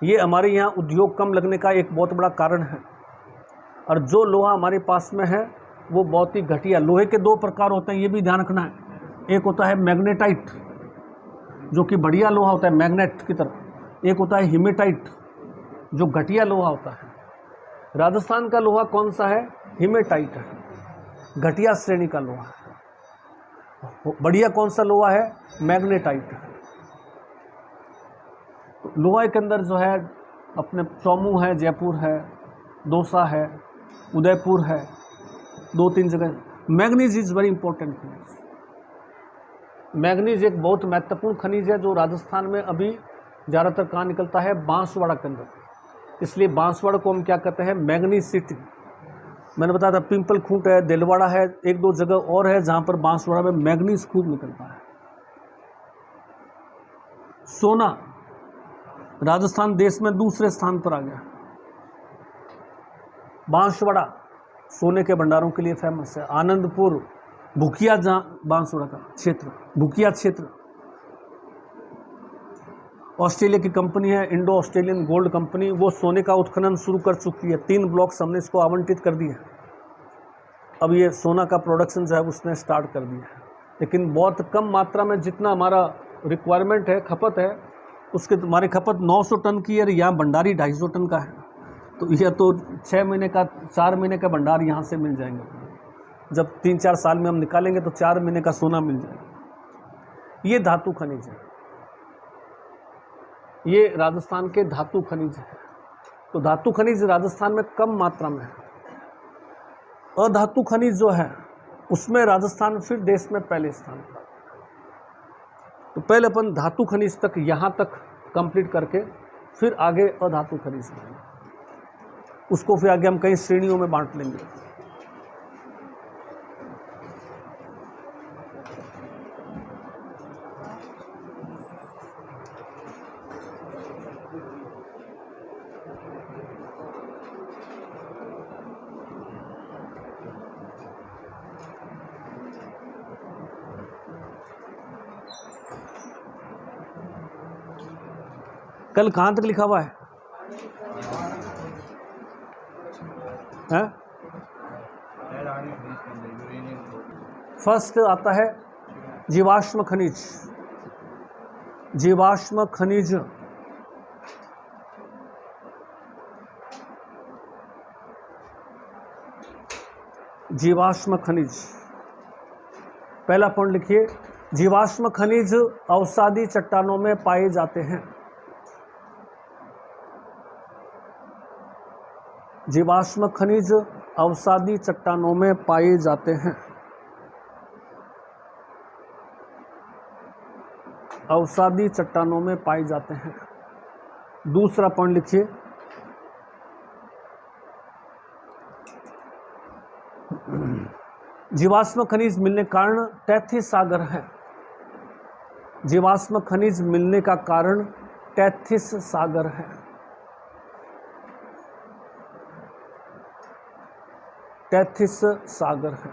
ये हमारे यहाँ उद्योग कम लगने का एक बहुत बड़ा कारण है। और जो लोहा हमारे पास में है वो बहुत ही घटिया। लोहे के 2 प्रकार होते हैं, ये भी ध्यान रखना है। एक होता है मैग्नेटाइट जो कि बढ़िया लोहा होता है मैग्नेट की तरह। एक होता है हीमेटाइट जो घटिया लोहा होता है। राजस्थान का लोहा कौन सा है? हीमेटाइट है, घटिया श्रेणी का लोहा है। बढ़िया कौन सा लोहा है? मैग्नेटाइट। लोहा के अंदर जो है अपने चौमू है, जयपुर है, दौसा है, उदयपुर है, 2-3 जगह। मैग्नीज इज वेरी इंपॉर्टेंट खनिज। मैग्नीज एक बहुत महत्वपूर्ण खनिज है जो राजस्थान में अभी ज़्यादातर कहाँ निकलता है? बांसवाड़ा के अंदर। इसलिए बांसवाड़ा को हम क्या कहते हैं? Manganese city. मैंने बताया था पिंपल खूंट है, दिलवाड़ा है, 1-2 जगह और है जहाँ पर बांसवाड़ा में मैग्नीज खूब निकलता है। सोना, राजस्थान देश में दूसरे स्थान पर आ गया। बांसवाड़ा सोने के भंडारों के लिए फेमस है। आनंदपुर, भुकिया, जहाँ बांसवाड़ा का क्षेत्र, भुकिया क्षेत्र। ऑस्ट्रेलिया की कंपनी है इंडो ऑस्ट्रेलियन गोल्ड कंपनी, वो सोने का उत्खनन शुरू कर चुकी है। 3 ब्लॉक्स हमने इसको आवंटित कर दिए। अब ये सोना का प्रोडक्शन जो है उसने स्टार्ट कर दिया है, लेकिन बहुत कम मात्रा में। जितना हमारा रिक्वायरमेंट है, खपत है, उसके हमारी खपत 900 टन की है, यहाँ भंडारी 250 टन का है। तो यह तो 6 महीने का, 4 महीने का भंडार यहाँ से मिल जाएंगे। जब 3-4 साल में हम निकालेंगे तो 4 महीने का सोना मिल जाएगा। ये धातु खनिज है, ये राजस्थान के धातु खनिज है। तो धातु खनिज राजस्थान में कम मात्रा में है। अधातु खनिज जो है उसमें राजस्थान फिर देश में पहले स्थान पर। तो पहले अपन धातु खनिज तक, यहाँ तक कंप्लीट करके फिर आगे अधातु खनिज में, उसको फिर आगे हम कई श्रेणियों में बांट लेंगे। कल कहाँ तक लिखा हुआ है? फर्स्ट आता है जीवाश्म खनिज। जीवाश्म खनिज जीवाश्म खनिज पहला पॉइंट लिखिए। जीवाश्म खनिज अवसादी चट्टानों में पाए जाते हैं। जीवाश्म खनिज अवसादी चट्टानों में पाए जाते हैं। अवसादी चट्टानों में पाए जाते हैं। दूसरा पॉइंट लिखिए। जीवाश्म खनिज मिलने का कारण तैथिस सागर है। जीवाश्म खनिज मिलने का कारण तैथिस सागर है। तैथिस सागर है।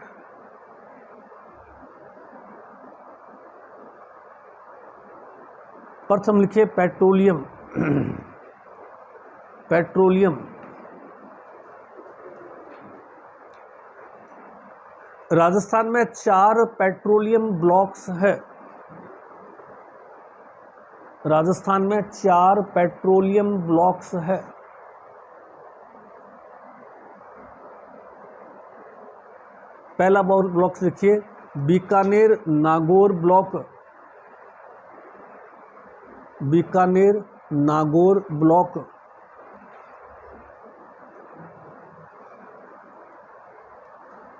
प्रथम लिखिए पेट्रोलियम। पेट्रोलियम राजस्थान में 4 पेट्रोलियम ब्लॉक्स है। राजस्थान में 4 पेट्रोलियम ब्लॉक्स है। पहला ब्लॉक लिखिए बीकानेर नागौर ब्लॉक। बीकानेर नागौर ब्लॉक।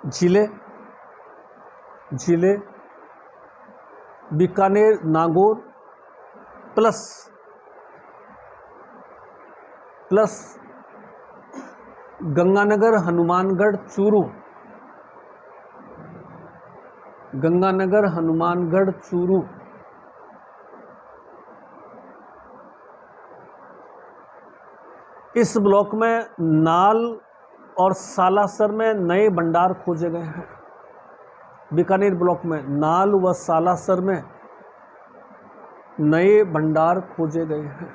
जिले बीकानेर नागौर प्लस गंगानगर हनुमानगढ़ चूरू। गंगानगर हनुमानगढ़ चूरू। इस ब्लॉक में नाल और सालासर में नए भंडार खोजे गए हैं। बीकानेर ब्लॉक में नाल व सालासर में नए भंडार खोजे गए हैं।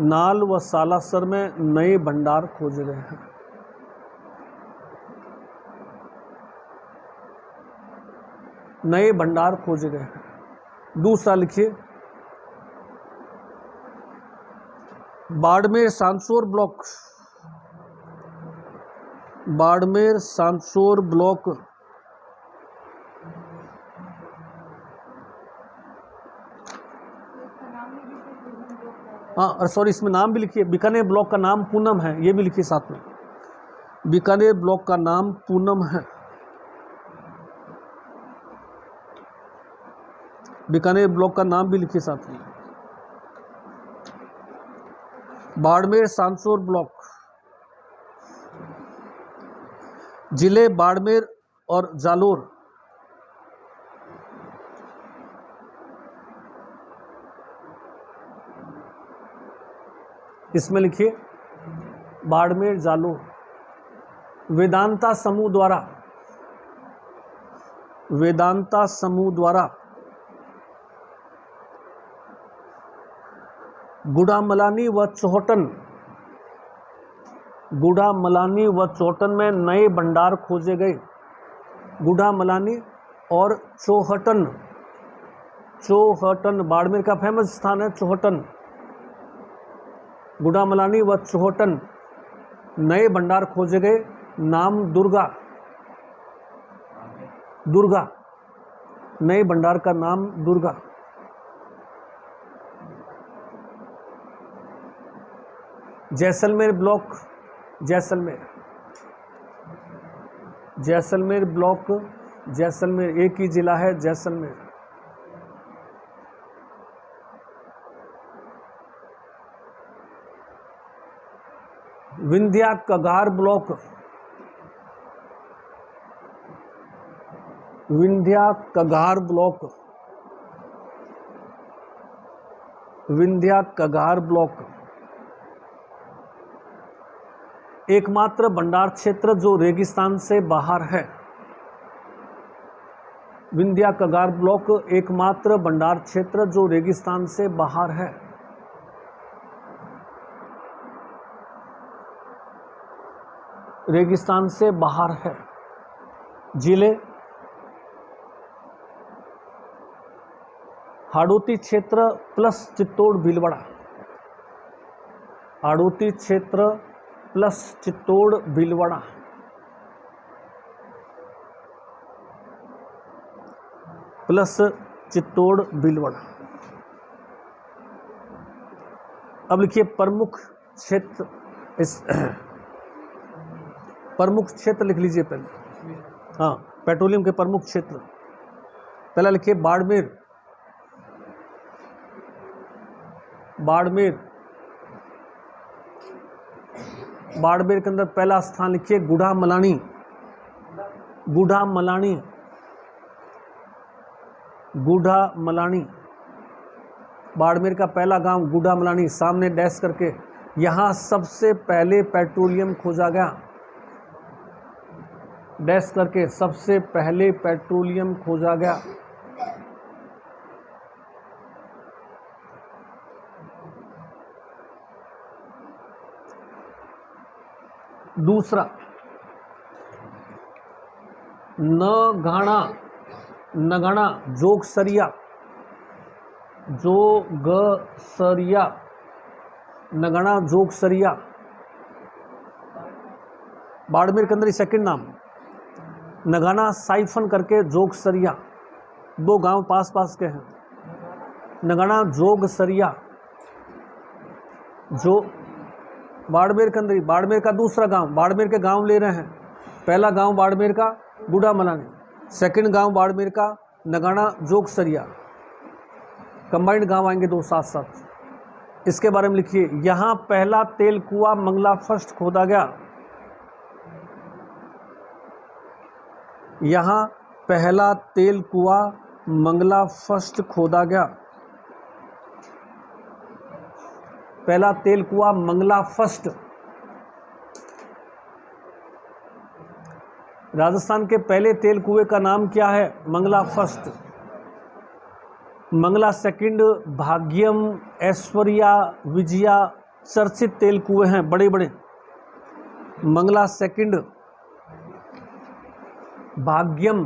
नाल व सालासर में नए भंडार खोजे गए हैं। नए भंडार खोजे गए हैं। दूसरा लिखिए बाड़मेर सांसौर ब्लॉक। बाड़मेर सांसौर ब्लॉक, हाँ सॉरी इसमें नाम भी लिखिए, बीकानेर ब्लॉक का नाम पूनम है, ये भी लिखिए साथ में, बीकानेर ब्लॉक का नाम पूनम है, बीकानेर ब्लॉक का नाम भी लिखिए साथ में। बाड़मेर सांसौर ब्लॉक, जिले बाड़मेर और जालोर, इसमें लिखिए बाड़मेर जालोर। वेदांता समूह द्वारा, वेदांता समूह द्वारा गुड़ामलानी व चौहटन, गुड़ामलानी व चौहटन में नए भंडार खोजे गए। गुड़ामलानी और चौहटन, चौहटन बाड़मेर का फेमस स्थान है चौहटन। गुड़ामलानी व चौहटन नए भंडार खोजे गए। नाम दुर्गा, दुर्गा, नए भंडार का नाम दुर्गा। जैसलमेर ब्लॉक, जैसलमेर, जैसलमेर ब्लॉक, जैसलमेर एक ही जिला है जैसलमेर। विंध्या कगार ब्लॉक, विंध्या कगार ब्लॉक, विंध्या कगार ब्लॉक एकमात्र भंडार क्षेत्र जो रेगिस्तान से बाहर है। विंध्या कगार ब्लॉक एकमात्र भंडार क्षेत्र जो रेगिस्तान से बाहर है। रेगिस्तान से बाहर है। जिले हाड़ौती क्षेत्र प्लस चित्तौड़ भीलवाड़ा, हाड़ौती क्षेत्र प्लस चित्तौड़ भीलवाड़ा। प्लस चित्तौड़ भीलवाड़ा। अब लिखिए प्रमुख क्षेत्र, इस प्रमुख क्षेत्र लिख लीजिए पहले। हाँ, पेट्रोलियम के प्रमुख क्षेत्र पहला लिखिए बाड़मेर, बाड़मेर, बाड़मेर के अंदर पहला स्थान लिखिए गुड़ामलानी, गुड़ामलानी, गुड़ामलानी। बाड़मेर का पहला गांव गुड़ामलानी, सामने डैश करके। यहाँ सबसे पहले पेट्रोलियम खोजा गया, डैश करके, सबसे पहले पेट्रोलियम खोजा गया। दूसरा नगाना, नगाना जोगसरिया, जोगसरिया, नगाना जोगसरिया। बाड़मेर के अंदर सेकंड नाम नगाना साइफन करके जोगसरिया, दो गांव पास पास के हैं। नगाना जोगसरिया, जो बाड़मेर के अंदर, बाड़मेर का दूसरा गांव, बाड़मेर के गांव ले रहे हैं। पहला गांव बाड़मेर का गुड़ामलानी, सेकंड गांव बाड़मेर का नगाना जोगसरिया, कंबाइंड गांव आएंगे दो साथ साथ। इसके बारे में लिखिए, यहाँ पहला तेल कुआं मंगला फर्स्ट खोदा गया। यहाँ पहला तेल कुआं मंगला फर्स्ट खोदा गया। पहला तेल कुआं मंगला फर्स्ट। राजस्थान के पहले तेल कुएं का नाम क्या है? मंगला फर्स्ट। मंगला सेकंड, भाग्यम, ऐश्वर्या, विजया चर्चित तेल कुएं हैं बड़े बड़े। मंगला सेकंड भाग्यम,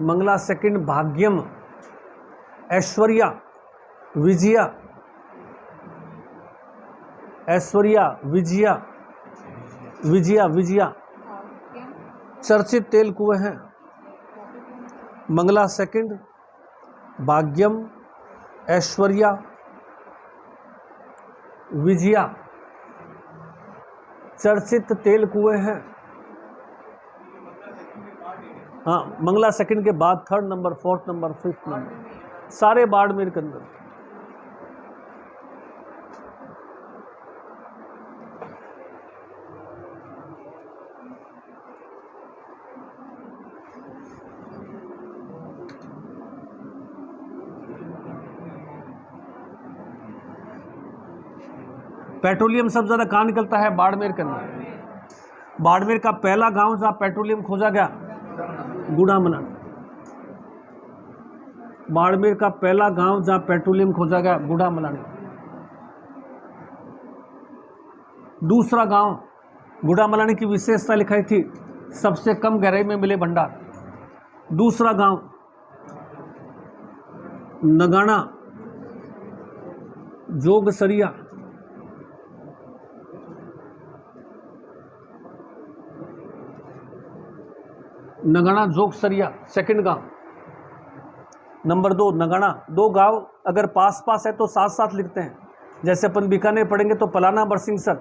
मंगला सेकंड भाग्यम, ऐश्वर्या, विजया, ऐश्वर्या, विजया विजया, विजया चर्चित तेल कुएं हैं। मंगला सेकंड, भाग्यम, ऐश्वर्या, विजया चर्चित तेल कुएं हैं। हाँ, मंगला सेकंड के बाद third number, fourth number, fifth number, सारे बाड़मेर के अंदर। पेट्रोलियम सबसे ज़्यादा कहाँ निकलता है? बाड़मेर के अंदर। बाड़मेर का पहला गांव जहाँ पेट्रोलियम खोजा गया, गुड़ामलानी। बाड़मेर का पहला गांव जहाँ पेट्रोलियम खोजा गया, गुड़ामलानी। दूसरा गांव, गुड़ामलानी की विशेषता लिखाई थी, सबसे कम गहराई में मिले भंडार। दूसरा गांव नगाना, जोगसरिया। नगाना जोगसरिया सेकंड गांव। नंबर 2 नगाना। दो गांव अगर पास पास है तो साथ साथ लिखते हैं। जैसे अपन बीकानेर पढ़ेंगे तो पलाना बरसिंगसर।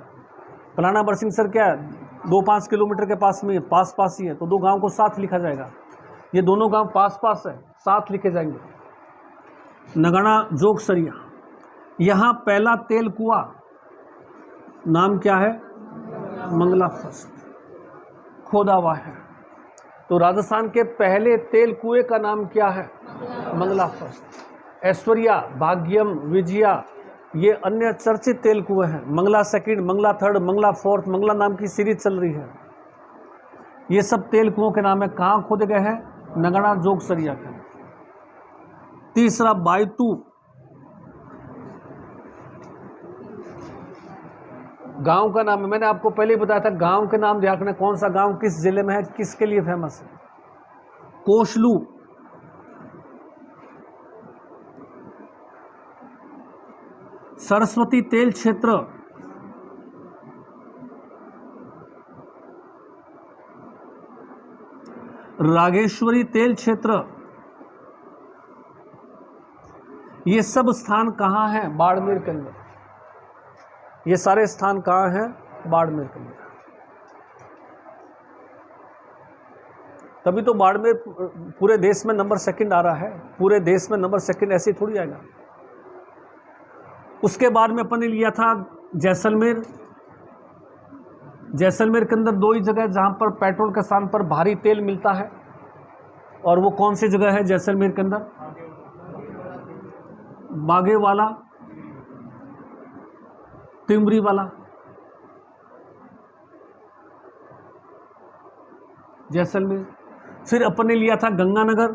पलाना बरसिंगसर क्या है? 2-5 किलोमीटर के पास में, पास पास ही है, तो दो गांव को साथ लिखा जाएगा। ये दोनों गांव पास पास है, साथ लिखे जाएंगे। नगाना जोगसरिया। यहाँ पहला तेल कुआं, नाम क्या है? मंगला फर्स्ट, खोदा हुआ है। तो राजस्थान के पहले तेल कुएं का नाम क्या है? मंगला फर्स्ट। ऐश्वर्या, भाग्यम, विजया ये अन्य चर्चित तेल कुएं हैं। Mangala second, Mangala third, Mangala fourth, Mangala नाम की सीरीज चल रही है। ये सब तेल कुओं के नाम है। कहाँ खोदे गए हैं? नगाना जोगसरिया के। तीसरा बायतू, गांव का नाम है। मैंने आपको पहले ही बताया था, गांव के नाम ध्यान रखना, कौन सा गांव किस जिले में है, किसके लिए फेमस है। कोसलू, सरस्वती तेल क्षेत्र, रागेश्वरी तेल क्षेत्र, ये सब स्थान कहाँ हैं? बाड़मेर के अंदर। ये सारे स्थान कहाँ हैं? बाड़मेर के अंदर। तभी तो बाड़मेर पूरे देश में नंबर सेकंड आ रहा है। पूरे देश में नंबर सेकंड ऐसे ही थोड़ी आएगा। उसके बाद में अपन ने लिया था जैसलमेर। जैसलमेर के अंदर दो ही जगह जहां पर पेट्रोल के स्थान पर भारी तेल मिलता है, और वो कौन सी जगह है जैसलमेर के अंदर? बागेवाला, तिमरी वाला, जैसलमेर। फिर अपन ने लिया था गंगानगर।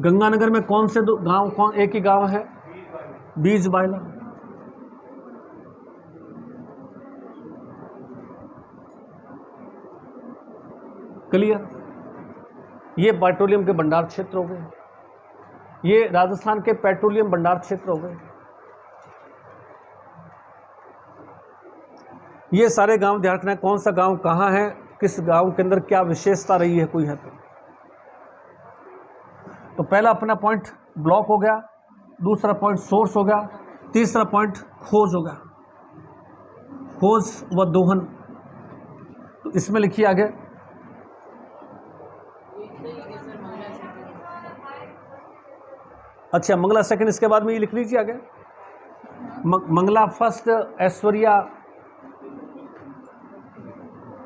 गंगानगर में कौन से दो गांव? कौन? एक ही गांव है, बीजबाइला। क्लियर? ये पेट्रोलियम के भंडार क्षेत्र हो गए। ये राजस्थान के पेट्रोलियम भंडार क्षेत्र हो गए। ये सारे गांव ध्यान रखना है, कौन सा गांव कहाँ है, किस गांव के अंदर क्या विशेषता रही है, कोई है तो पहला अपना पॉइंट ब्लॉक हो गया, दूसरा पॉइंट सोर्स हो गया, तीसरा पॉइंट खोज हो गया, खोज व दोहन। तो इसमें लिखिए आगे। अच्छा, मंगला सेकंड, इसके बाद में ये लिख लीजिए आगे। मंगला फर्स्ट, ऐश्वर्या,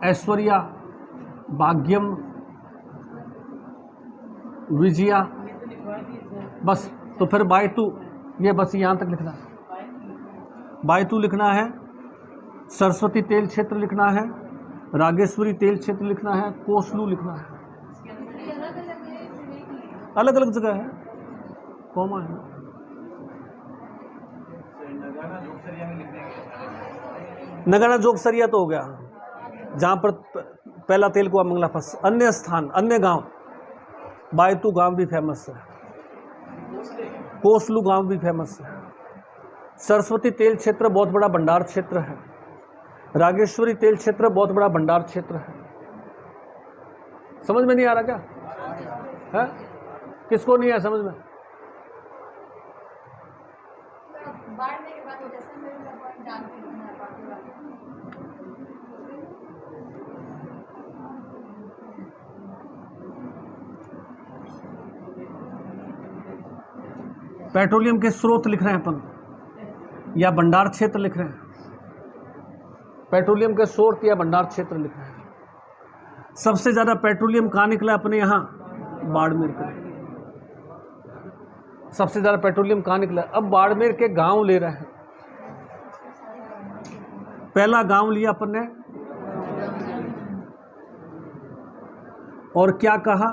ऐश्वर्या, भाग्यम, विजया, बस। तो फिर बायतू, ये बस यहाँ तक लिखना है। बायतू लिखना है, सरस्वती तेल क्षेत्र लिखना है, रागेश्वरी तेल क्षेत्र लिखना है, कोसलू लिखना है। अलग अलग जगह है, कॉमा है। नगाना जोगसरिया तो हो गया जहाँ पर पहला तेल कुआं मंगला फर्स्ट। अन्य स्थान, अन्य गांव, बायतू गांव भी फेमस है, कोसलू गांव भी फेमस है। सरस्वती तेल क्षेत्र बहुत बड़ा भंडार क्षेत्र है। रागेश्वरी तेल क्षेत्र बहुत बड़ा भंडार क्षेत्र है। समझ में नहीं आ रहा क्या है? किसको नहीं है समझ में? पेट्रोलियम के स्रोत लिख रहे हैं अपन या भंडार क्षेत्र लिख रहे हैं? पेट्रोलियम के स्रोत या भंडार क्षेत्र लिख रहे हैं। सबसे ज्यादा पेट्रोलियम कहाँ निकला अपने यहाँ? बाड़मेर के। सबसे ज्यादा पेट्रोलियम कहाँ निकला? अब बाड़मेर के गांव ले रहे हैं। पहला गांव लिया अपन ने और क्या कहा?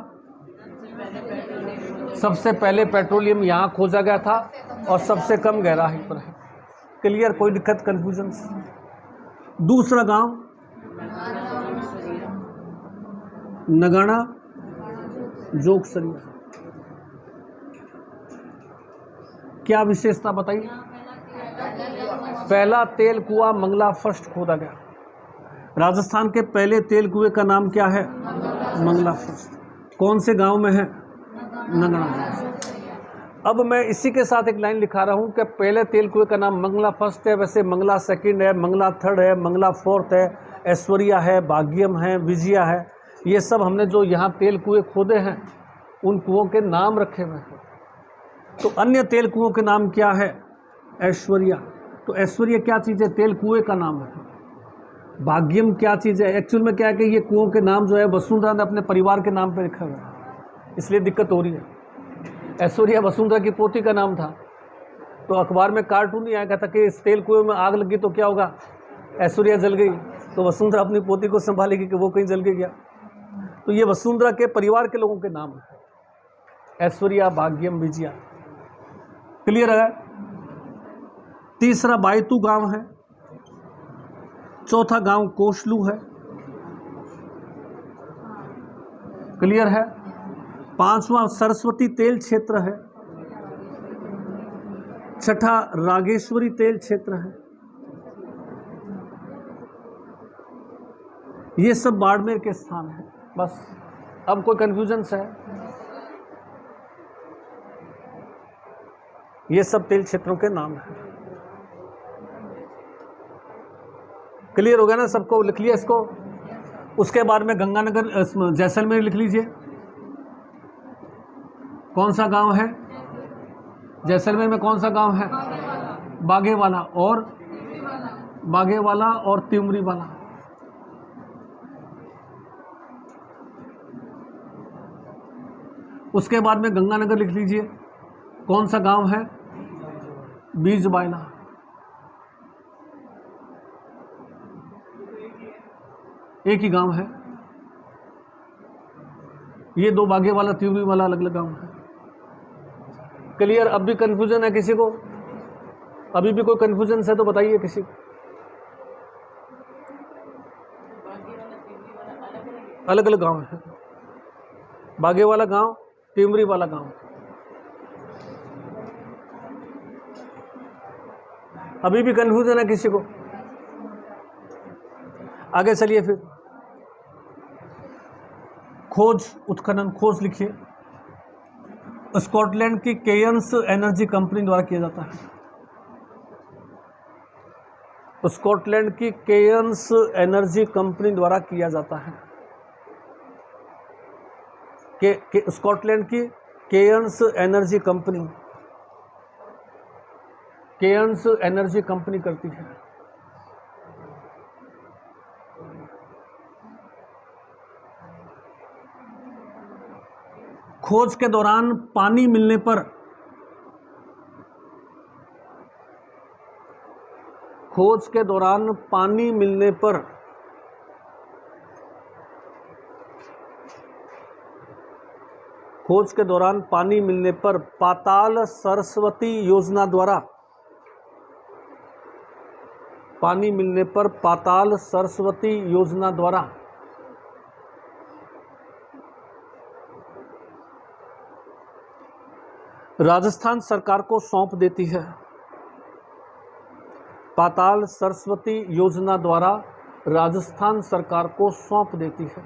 सबसे पहले पेट्रोलियम यहाँ खोजा गया था और सबसे कम गहराई पर है। क्लियर? कोई दिक्कत कंफ्यूजन? दूसरा गांव नगाना जोगसरिया। क्या विशेषता बताइए? पहला तेल कुआं मंगला फर्स्ट खोदा गया। राजस्थान के पहले तेल कुएं का नाम क्या है? मंगला फर्स्ट। कौन से गांव में है? नगाना। अब मैं इसी के साथ एक लाइन लिखा रहा हूं कि पहले तेल कुएं का नाम मंगला फर्स्ट है, वैसे मंगला सेकंड है, मंगला थर्ड है, मंगला फोर्थ है, ऐश्वर्या है, भाग्यम है, विजया है। ये सब हमने जो यहाँ तेल कुएं खोदे हैं उन कुओं के नाम रखे हुए हैं। तो अन्य तेल कुओं के नाम क्या है? ऐश्वर्या। तो ऐश्वर्या क्या चीज़ है? तेल कुएं का नाम है। भाग्यम क्या चीज़ है? एक्चुअल में क्या है कि ये कुओं के नाम जो है वसुंधरा ने अपने परिवार के नाम पर रखा हुआ है, इसलिए दिक्कत हो रही है। ऐश्वर्या वसुंधरा की पोती का नाम था, तो अखबार में कार्टून ही आया कहता कि इस तेल कुएं में आग लगी तो क्या होगा? ऐश्वर्या जल गई, तो वसुंधरा अपनी पोती को संभालेगी कि वो कहीं जल के गया। तो ये वसुंधरा के परिवार के लोगों के नाम है, ऐश्वर्या, भाग्यम, विजया। क्लियर है? तीसरा बायतू गांव है। चौथा गांव कोशलू है। क्लियर है? पांचवा सरस्वती तेल क्षेत्र है। छठा रागेश्वरी तेल क्षेत्र है। ये सब बाड़मेर के स्थान है। बस अब कोई कंफ्यूजन है? ये सब तेल क्षेत्रों के नाम हैं। क्लियर हो गया ना सबको? लिख लिया इसको। उसके बाद में गंगानगर जैसलमेर लिख लीजिए। कौन सा गांव है जैसलमेर में? कौन सा गांव है? बागेवाला और बागेवाला और तिमरी वाला। उसके बाद में गंगानगर लिख लीजिए। कौन सा गांव है? बीजबायला। एक ही गांव है। ये दो बागेवाला तिमरी वाला अलग अलग गांव है। क्लियर? अब भी कंफ्यूजन है किसी को? अभी भी कोई कंफ्यूजन है तो बताइए किसी को। अलग अलग गांव है। बागेवाला गांव, तिमरी वाला गांव। अभी भी कंफ्यूजन है किसी को? आगे चलिए फिर। खोज उत्खनन, खोज लिखिए। स्कॉटलैंड की केयर्न्स एनर्जी कंपनी द्वारा किया जाता है। स्कॉटलैंड की केयर्न्स एनर्जी कंपनी द्वारा किया जाता है। स्कॉटलैंड की Cairns energy company, Cairns energy company करती है। खोज के दौरान पानी मिलने पर, खोज के दौरान पानी मिलने पर खोज के दौरान पानी मिलने पर पाताल सरस्वती योजना द्वारा, पानी मिलने पर पाताल सरस्वती योजना द्वारा राजस्थान सरकार को सौंप देती है। पाताल सरस्वती योजना द्वारा राजस्थान सरकार को सौंप देती है?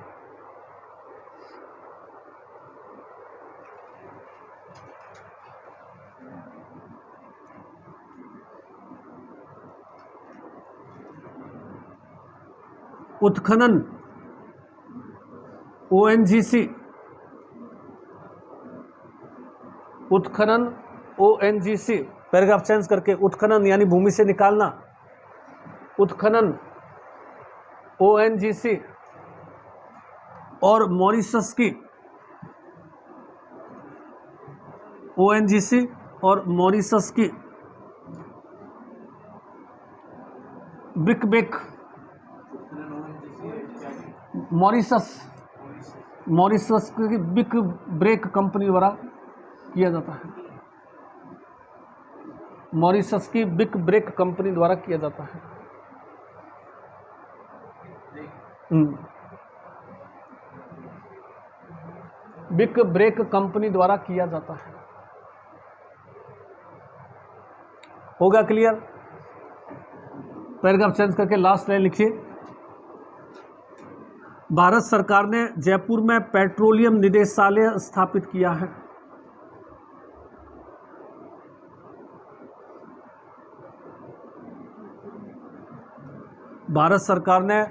उत्खनन ONGC, उत्खनन ONGC, पैराग्राफ चेंज करके उत्खनन यानी भूमि से निकालना, उत्खनन ONGC और मॉरिशस की ONGC और मॉरिशस की बिकबेक मॉरिशस की बिग ब्रेक कंपनी द्वारा किया जाता है। मॉरिशस की बिग ब्रेक कंपनी द्वारा किया जाता है। बिग ब्रेक कंपनी द्वारा किया जाता है। होगा क्लियर? पैराग्राफ चेंज करके लास्ट लाइन लिखिए। भारत सरकार ने जयपुर में पेट्रोलियम निदेशालय स्थापित किया है। भारत सरकार ने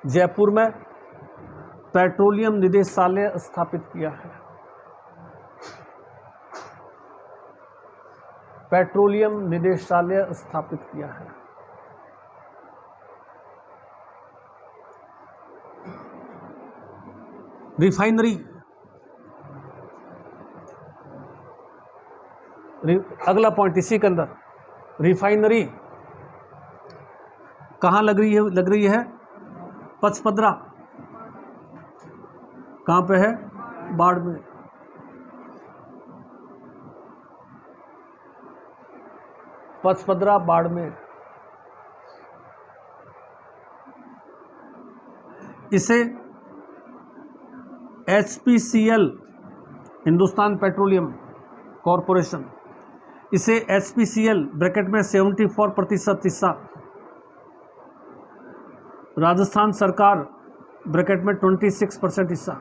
जयपुर में पेट्रोलियम निदेशालय स्थापित किया है। पेट्रोलियम निदेशालय स्थापित किया है। रिफाइनरी, अगला पॉइंट इसी के अंदर, रिफाइनरी कहाँ लग रही है? पचपदरा। कहाँ पे है? बाड़मेर। पचपदरा बाड़मेर। इसे HPCL, हिंदुस्तान पेट्रोलियम कॉरपोरेशन, इसे HPCL ब्रैकेट में 74% हिस्सा, राजस्थान सरकार ब्रैकेट में 26% हिस्सा,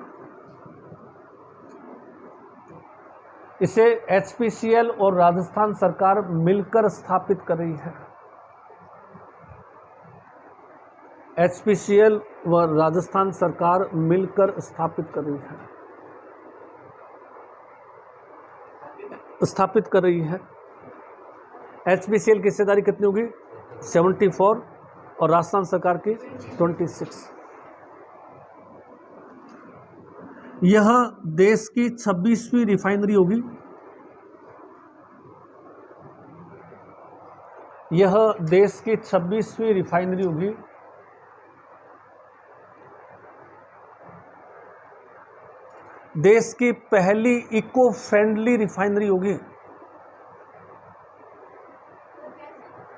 इसे HPCL और राजस्थान सरकार मिलकर स्थापित कर रही है। HPCL व राजस्थान सरकार मिलकर स्थापित कर रही है। HPCL की हिस्सेदारी कितनी होगी? 74 और राजस्थान सरकार की 26। यह देश की 26वीं रिफाइनरी होगी। यह देश की 26वीं रिफाइनरी होगी। देश की पहली इको फ्रेंडली रिफाइनरी होगी।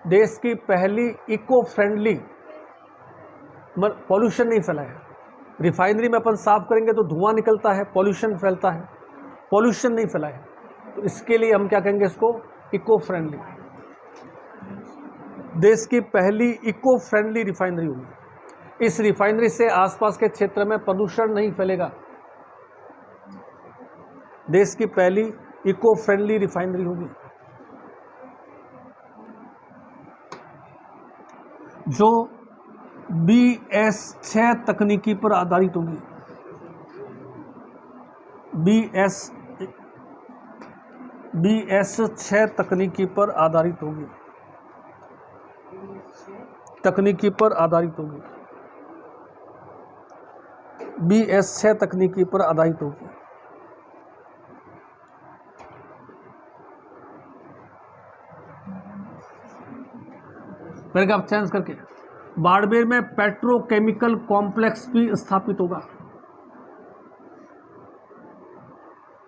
देश की पहली इको फ्रेंडली, पॉल्यूशन नहीं फैलाए। रिफाइनरी में अपन साफ करेंगे तो धुआं निकलता है, पॉल्यूशन फैलता है, पॉल्यूशन नहीं फैलाए, तो इसके लिए हम क्या कहेंगे? इसको इको फ्रेंडली। देश की पहली इको फ्रेंडली रिफाइनरी होगी। इस रिफाइनरी से आसपास के क्षेत्र में प्रदूषण नहीं फैलेगा। देश की पहली इको फ्रेंडली रिफाइनरी होगी जो BS6 तकनीकी पर आधारित होगी। BS6 तकनीकी पर आधारित होगी। BS6 तकनीकी पर आधारित होगी। पैराग्राफ चेंज करके, बाड़मेर में पेट्रोकेमिकल कॉम्प्लेक्स भी स्थापित होगा।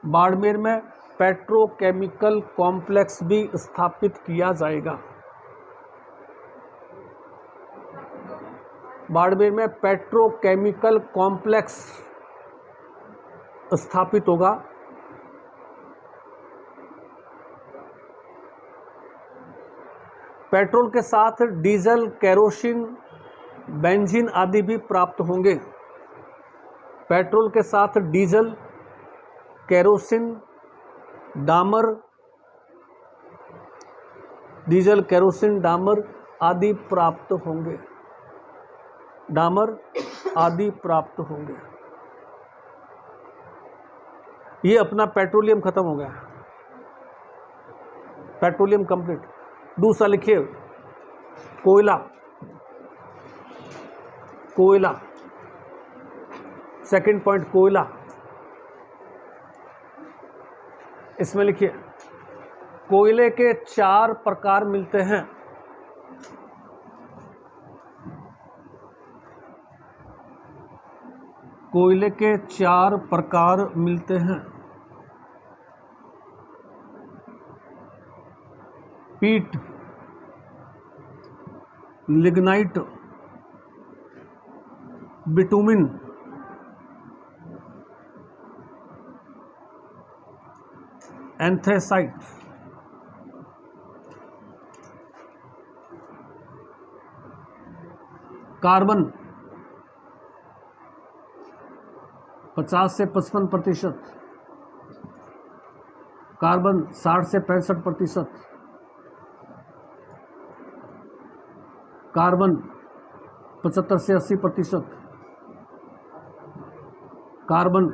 बाड़मेर में पेट्रोकेमिकल कॉम्प्लेक्स भी स्थापित किया जाएगा। बाड़मेर में पेट्रोकेमिकल कॉम्प्लेक्स स्थापित होगा। पेट्रोल के साथ डीजल, केरोसिन, बेंजीन आदि भी प्राप्त होंगे। पेट्रोल के साथ डीजल, केरोसिन, डामर, डीजल, केरोसिन, डामर आदि प्राप्त होंगे। डामर आदि प्राप्त होंगे। ये अपना पेट्रोलियम खत्म हो गया, पेट्रोलियम कंप्लीट। दूसरा लिखिए कोयला, कोयला, सेकंड पॉइंट कोयला। इसमें लिखिए कोयले के 4 प्रकार मिलते हैं। कोयले के 4 प्रकार मिलते हैं। पीट, लिग्नाइट, बिटुमिन, एंथ्रेसाइट। कार्बन 50 से 55%, कार्बन 60 से 65%, कार्बन 75 से 80%, कार्बन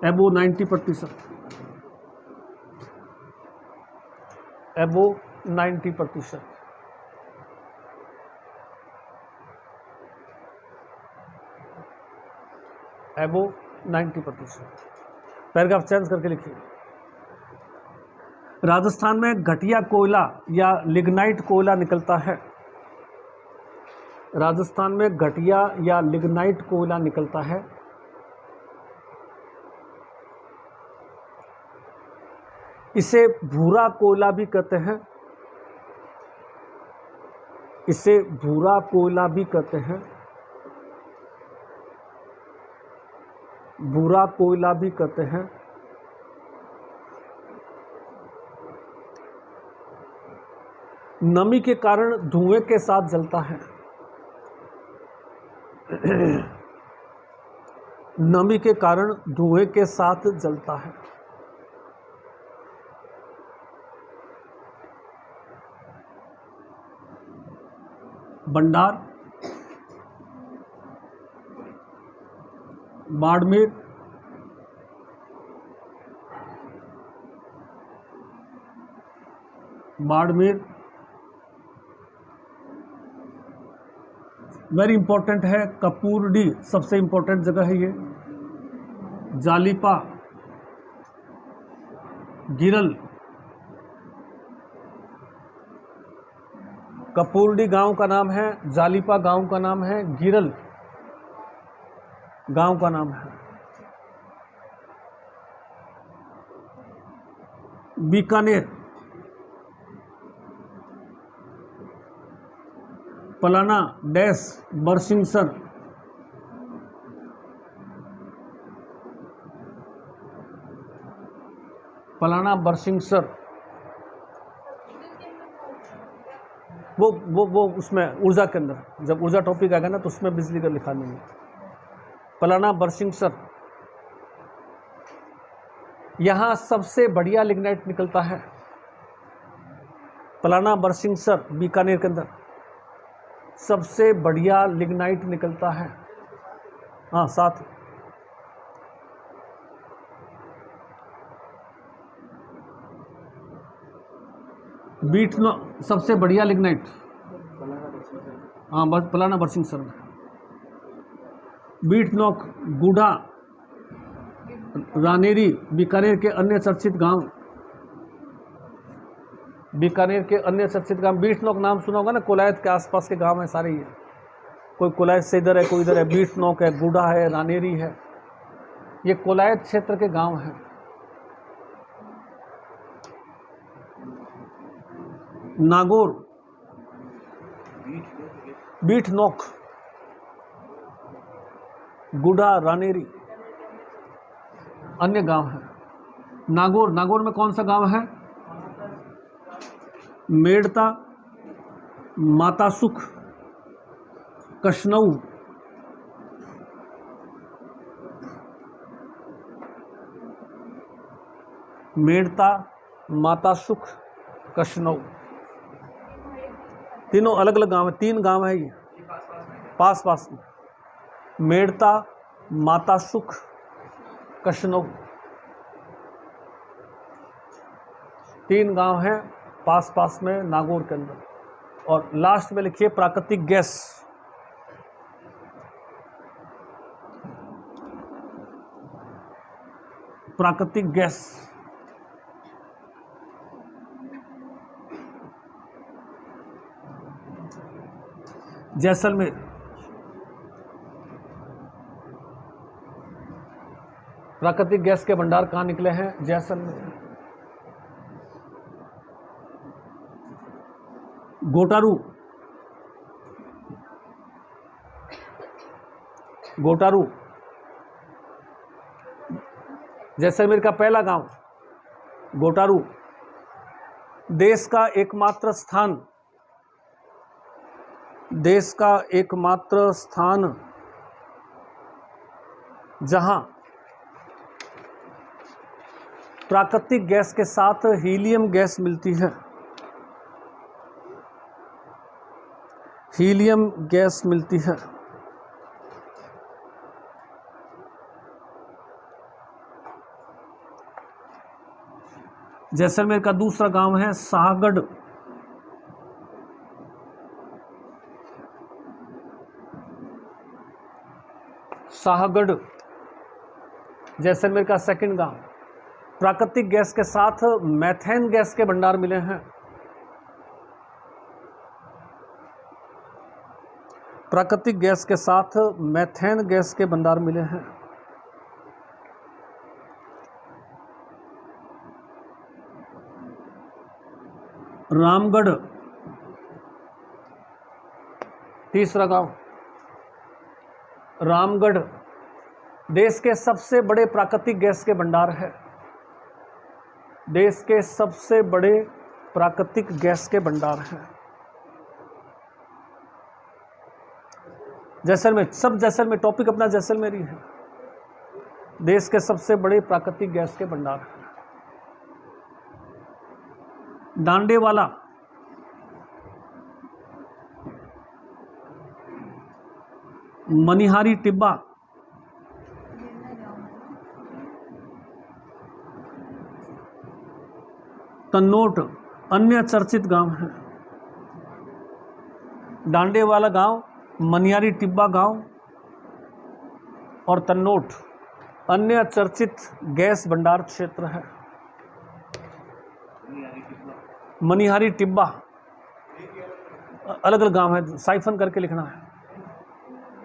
एबो 90%, एबो 90%। एबो 90%। पैराग्राफ चेंज करके लिखिए। राजस्थान में घटिया कोयला या लिग्नाइट कोयला निकलता है। राजस्थान में घटिया या लिग्नाइट कोयला निकलता है। इसे भूरा कोयला भी कहते हैं। इसे भूरा कोयला भी कहते हैं। भूरा कोयला भी कहते हैं। नमी के कारण धुएं के साथ जलता है। नमी के कारण धुएं के साथ जलता है। भंडार, बाड़मेर, बाड़मेर वेरी इंपॉर्टेंट है। कपूरडी सबसे इंपॉर्टेंट जगह है ये। जालिपा, गिरल, कपूरडी गांव का नाम है, जालिपा गांव का नाम है, गिरल गांव का नाम है। बीकानेर, पलाना डैश बरसिंगसर, पलाना बरसिंगसर। वो उसमें ऊर्जा के अंदर जब ऊर्जा टॉपिक आएगा ना तो उसमें बिजली का लिखा देंगे। पलाना बरसिंगसर, यहाँ सबसे बढ़िया लिग्नाइट निकलता है। पलाना बरसिंगसर बीकानेर के अंदर सबसे बढ़िया लिग्नाइट निकलता है। हाँ साथ बीट नो सबसे बढ़िया लिग्नाइट। हाँ बस पलाना बरसिंगसर में। बीट नोक, गुड़ा, रानेरी बीकानेर के अन्य चर्चित गांव। बीकानेर के अन्य चर्चित गांव। बीट नोक नाम सुना होगा ना, कोलायत के आसपास के गांव है सारे ये। कोई कोलायत से इधर है, कोई इधर है। बीट नोक है, गुड़ा है, रानेरी है, ये कोलायत क्षेत्र के गांव हैं। नागौर, बीट नोक, गुड़ा, रानेरी अन्य गांव है। नागौर, नागौर में कौन सा गांव है? मेड़ता, मातासुख, कशनऊ, मेड़ता, मातासुख, कशनऊ, तीनों अलग अलग गांव है, 3 गांव है ये पास पास में। मेड़ता, मातासुख, कशनऊ, 3 गांव हैं पास पास में नागौर के अंदर। और लास्ट में लिखिए प्राकृतिक गैस। प्राकृतिक गैस, जैसलमेर। प्राकृतिक गैस के भंडार कहाँ निकले हैं? जैसलमेर। गोटारू, गोटारू जैसलमेर का पहला गांव गोटारू। देश का एकमात्र स्थान, देश का एकमात्र स्थान जहां प्राकृतिक गैस के साथ हीलियम गैस मिलती है। हीलियम गैस मिलती है। जैसलमेर का दूसरा गांव है शाहगढ़। शाहगढ़ जैसलमेर का सेकंड गांव। प्राकृतिक गैस के साथ मैथेन गैस के भंडार मिले हैं। प्राकृतिक गैस के साथ मैथेन गैस के भंडार मिले हैं। रामगढ़ तीसरा गांव। रामगढ़ देश के सबसे बड़े प्राकृतिक गैस के भंडार है। देश के सबसे बड़े प्राकृतिक गैस के भंडार हैं। जैसलमेर, सब जैसलमेर, टॉपिक अपना जैसलमेर ही है। देश के सबसे बड़े प्राकृतिक गैस के भंडार हैं। डांडेवाला, मनिहारी टिब्बा, तन्नोट अन्य चर्चित गांव हैं। डांडेवाला गांव, मनिहारी टिब्बा गांव और तन्नोट अन्य चर्चित गैस भंडार क्षेत्र है। मनिहारी टिब्बा अलग अलग गांव है, साइफन करके लिखना है।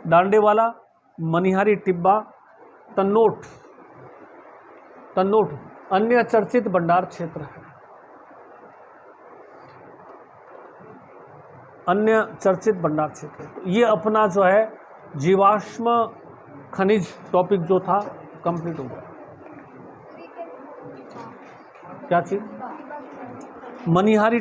डांडेवाला, मनिहारी टिब्बा, तन्नोट, तन्नोट अन्य चर्चित भंडार क्षेत्र है। अन्य चर्चित भंडार क्षेत्र। ये अपना जो है जीवाश्म खनिज टॉपिक जो था कंप्लीट हो गया। क्या चीज? मनिहारी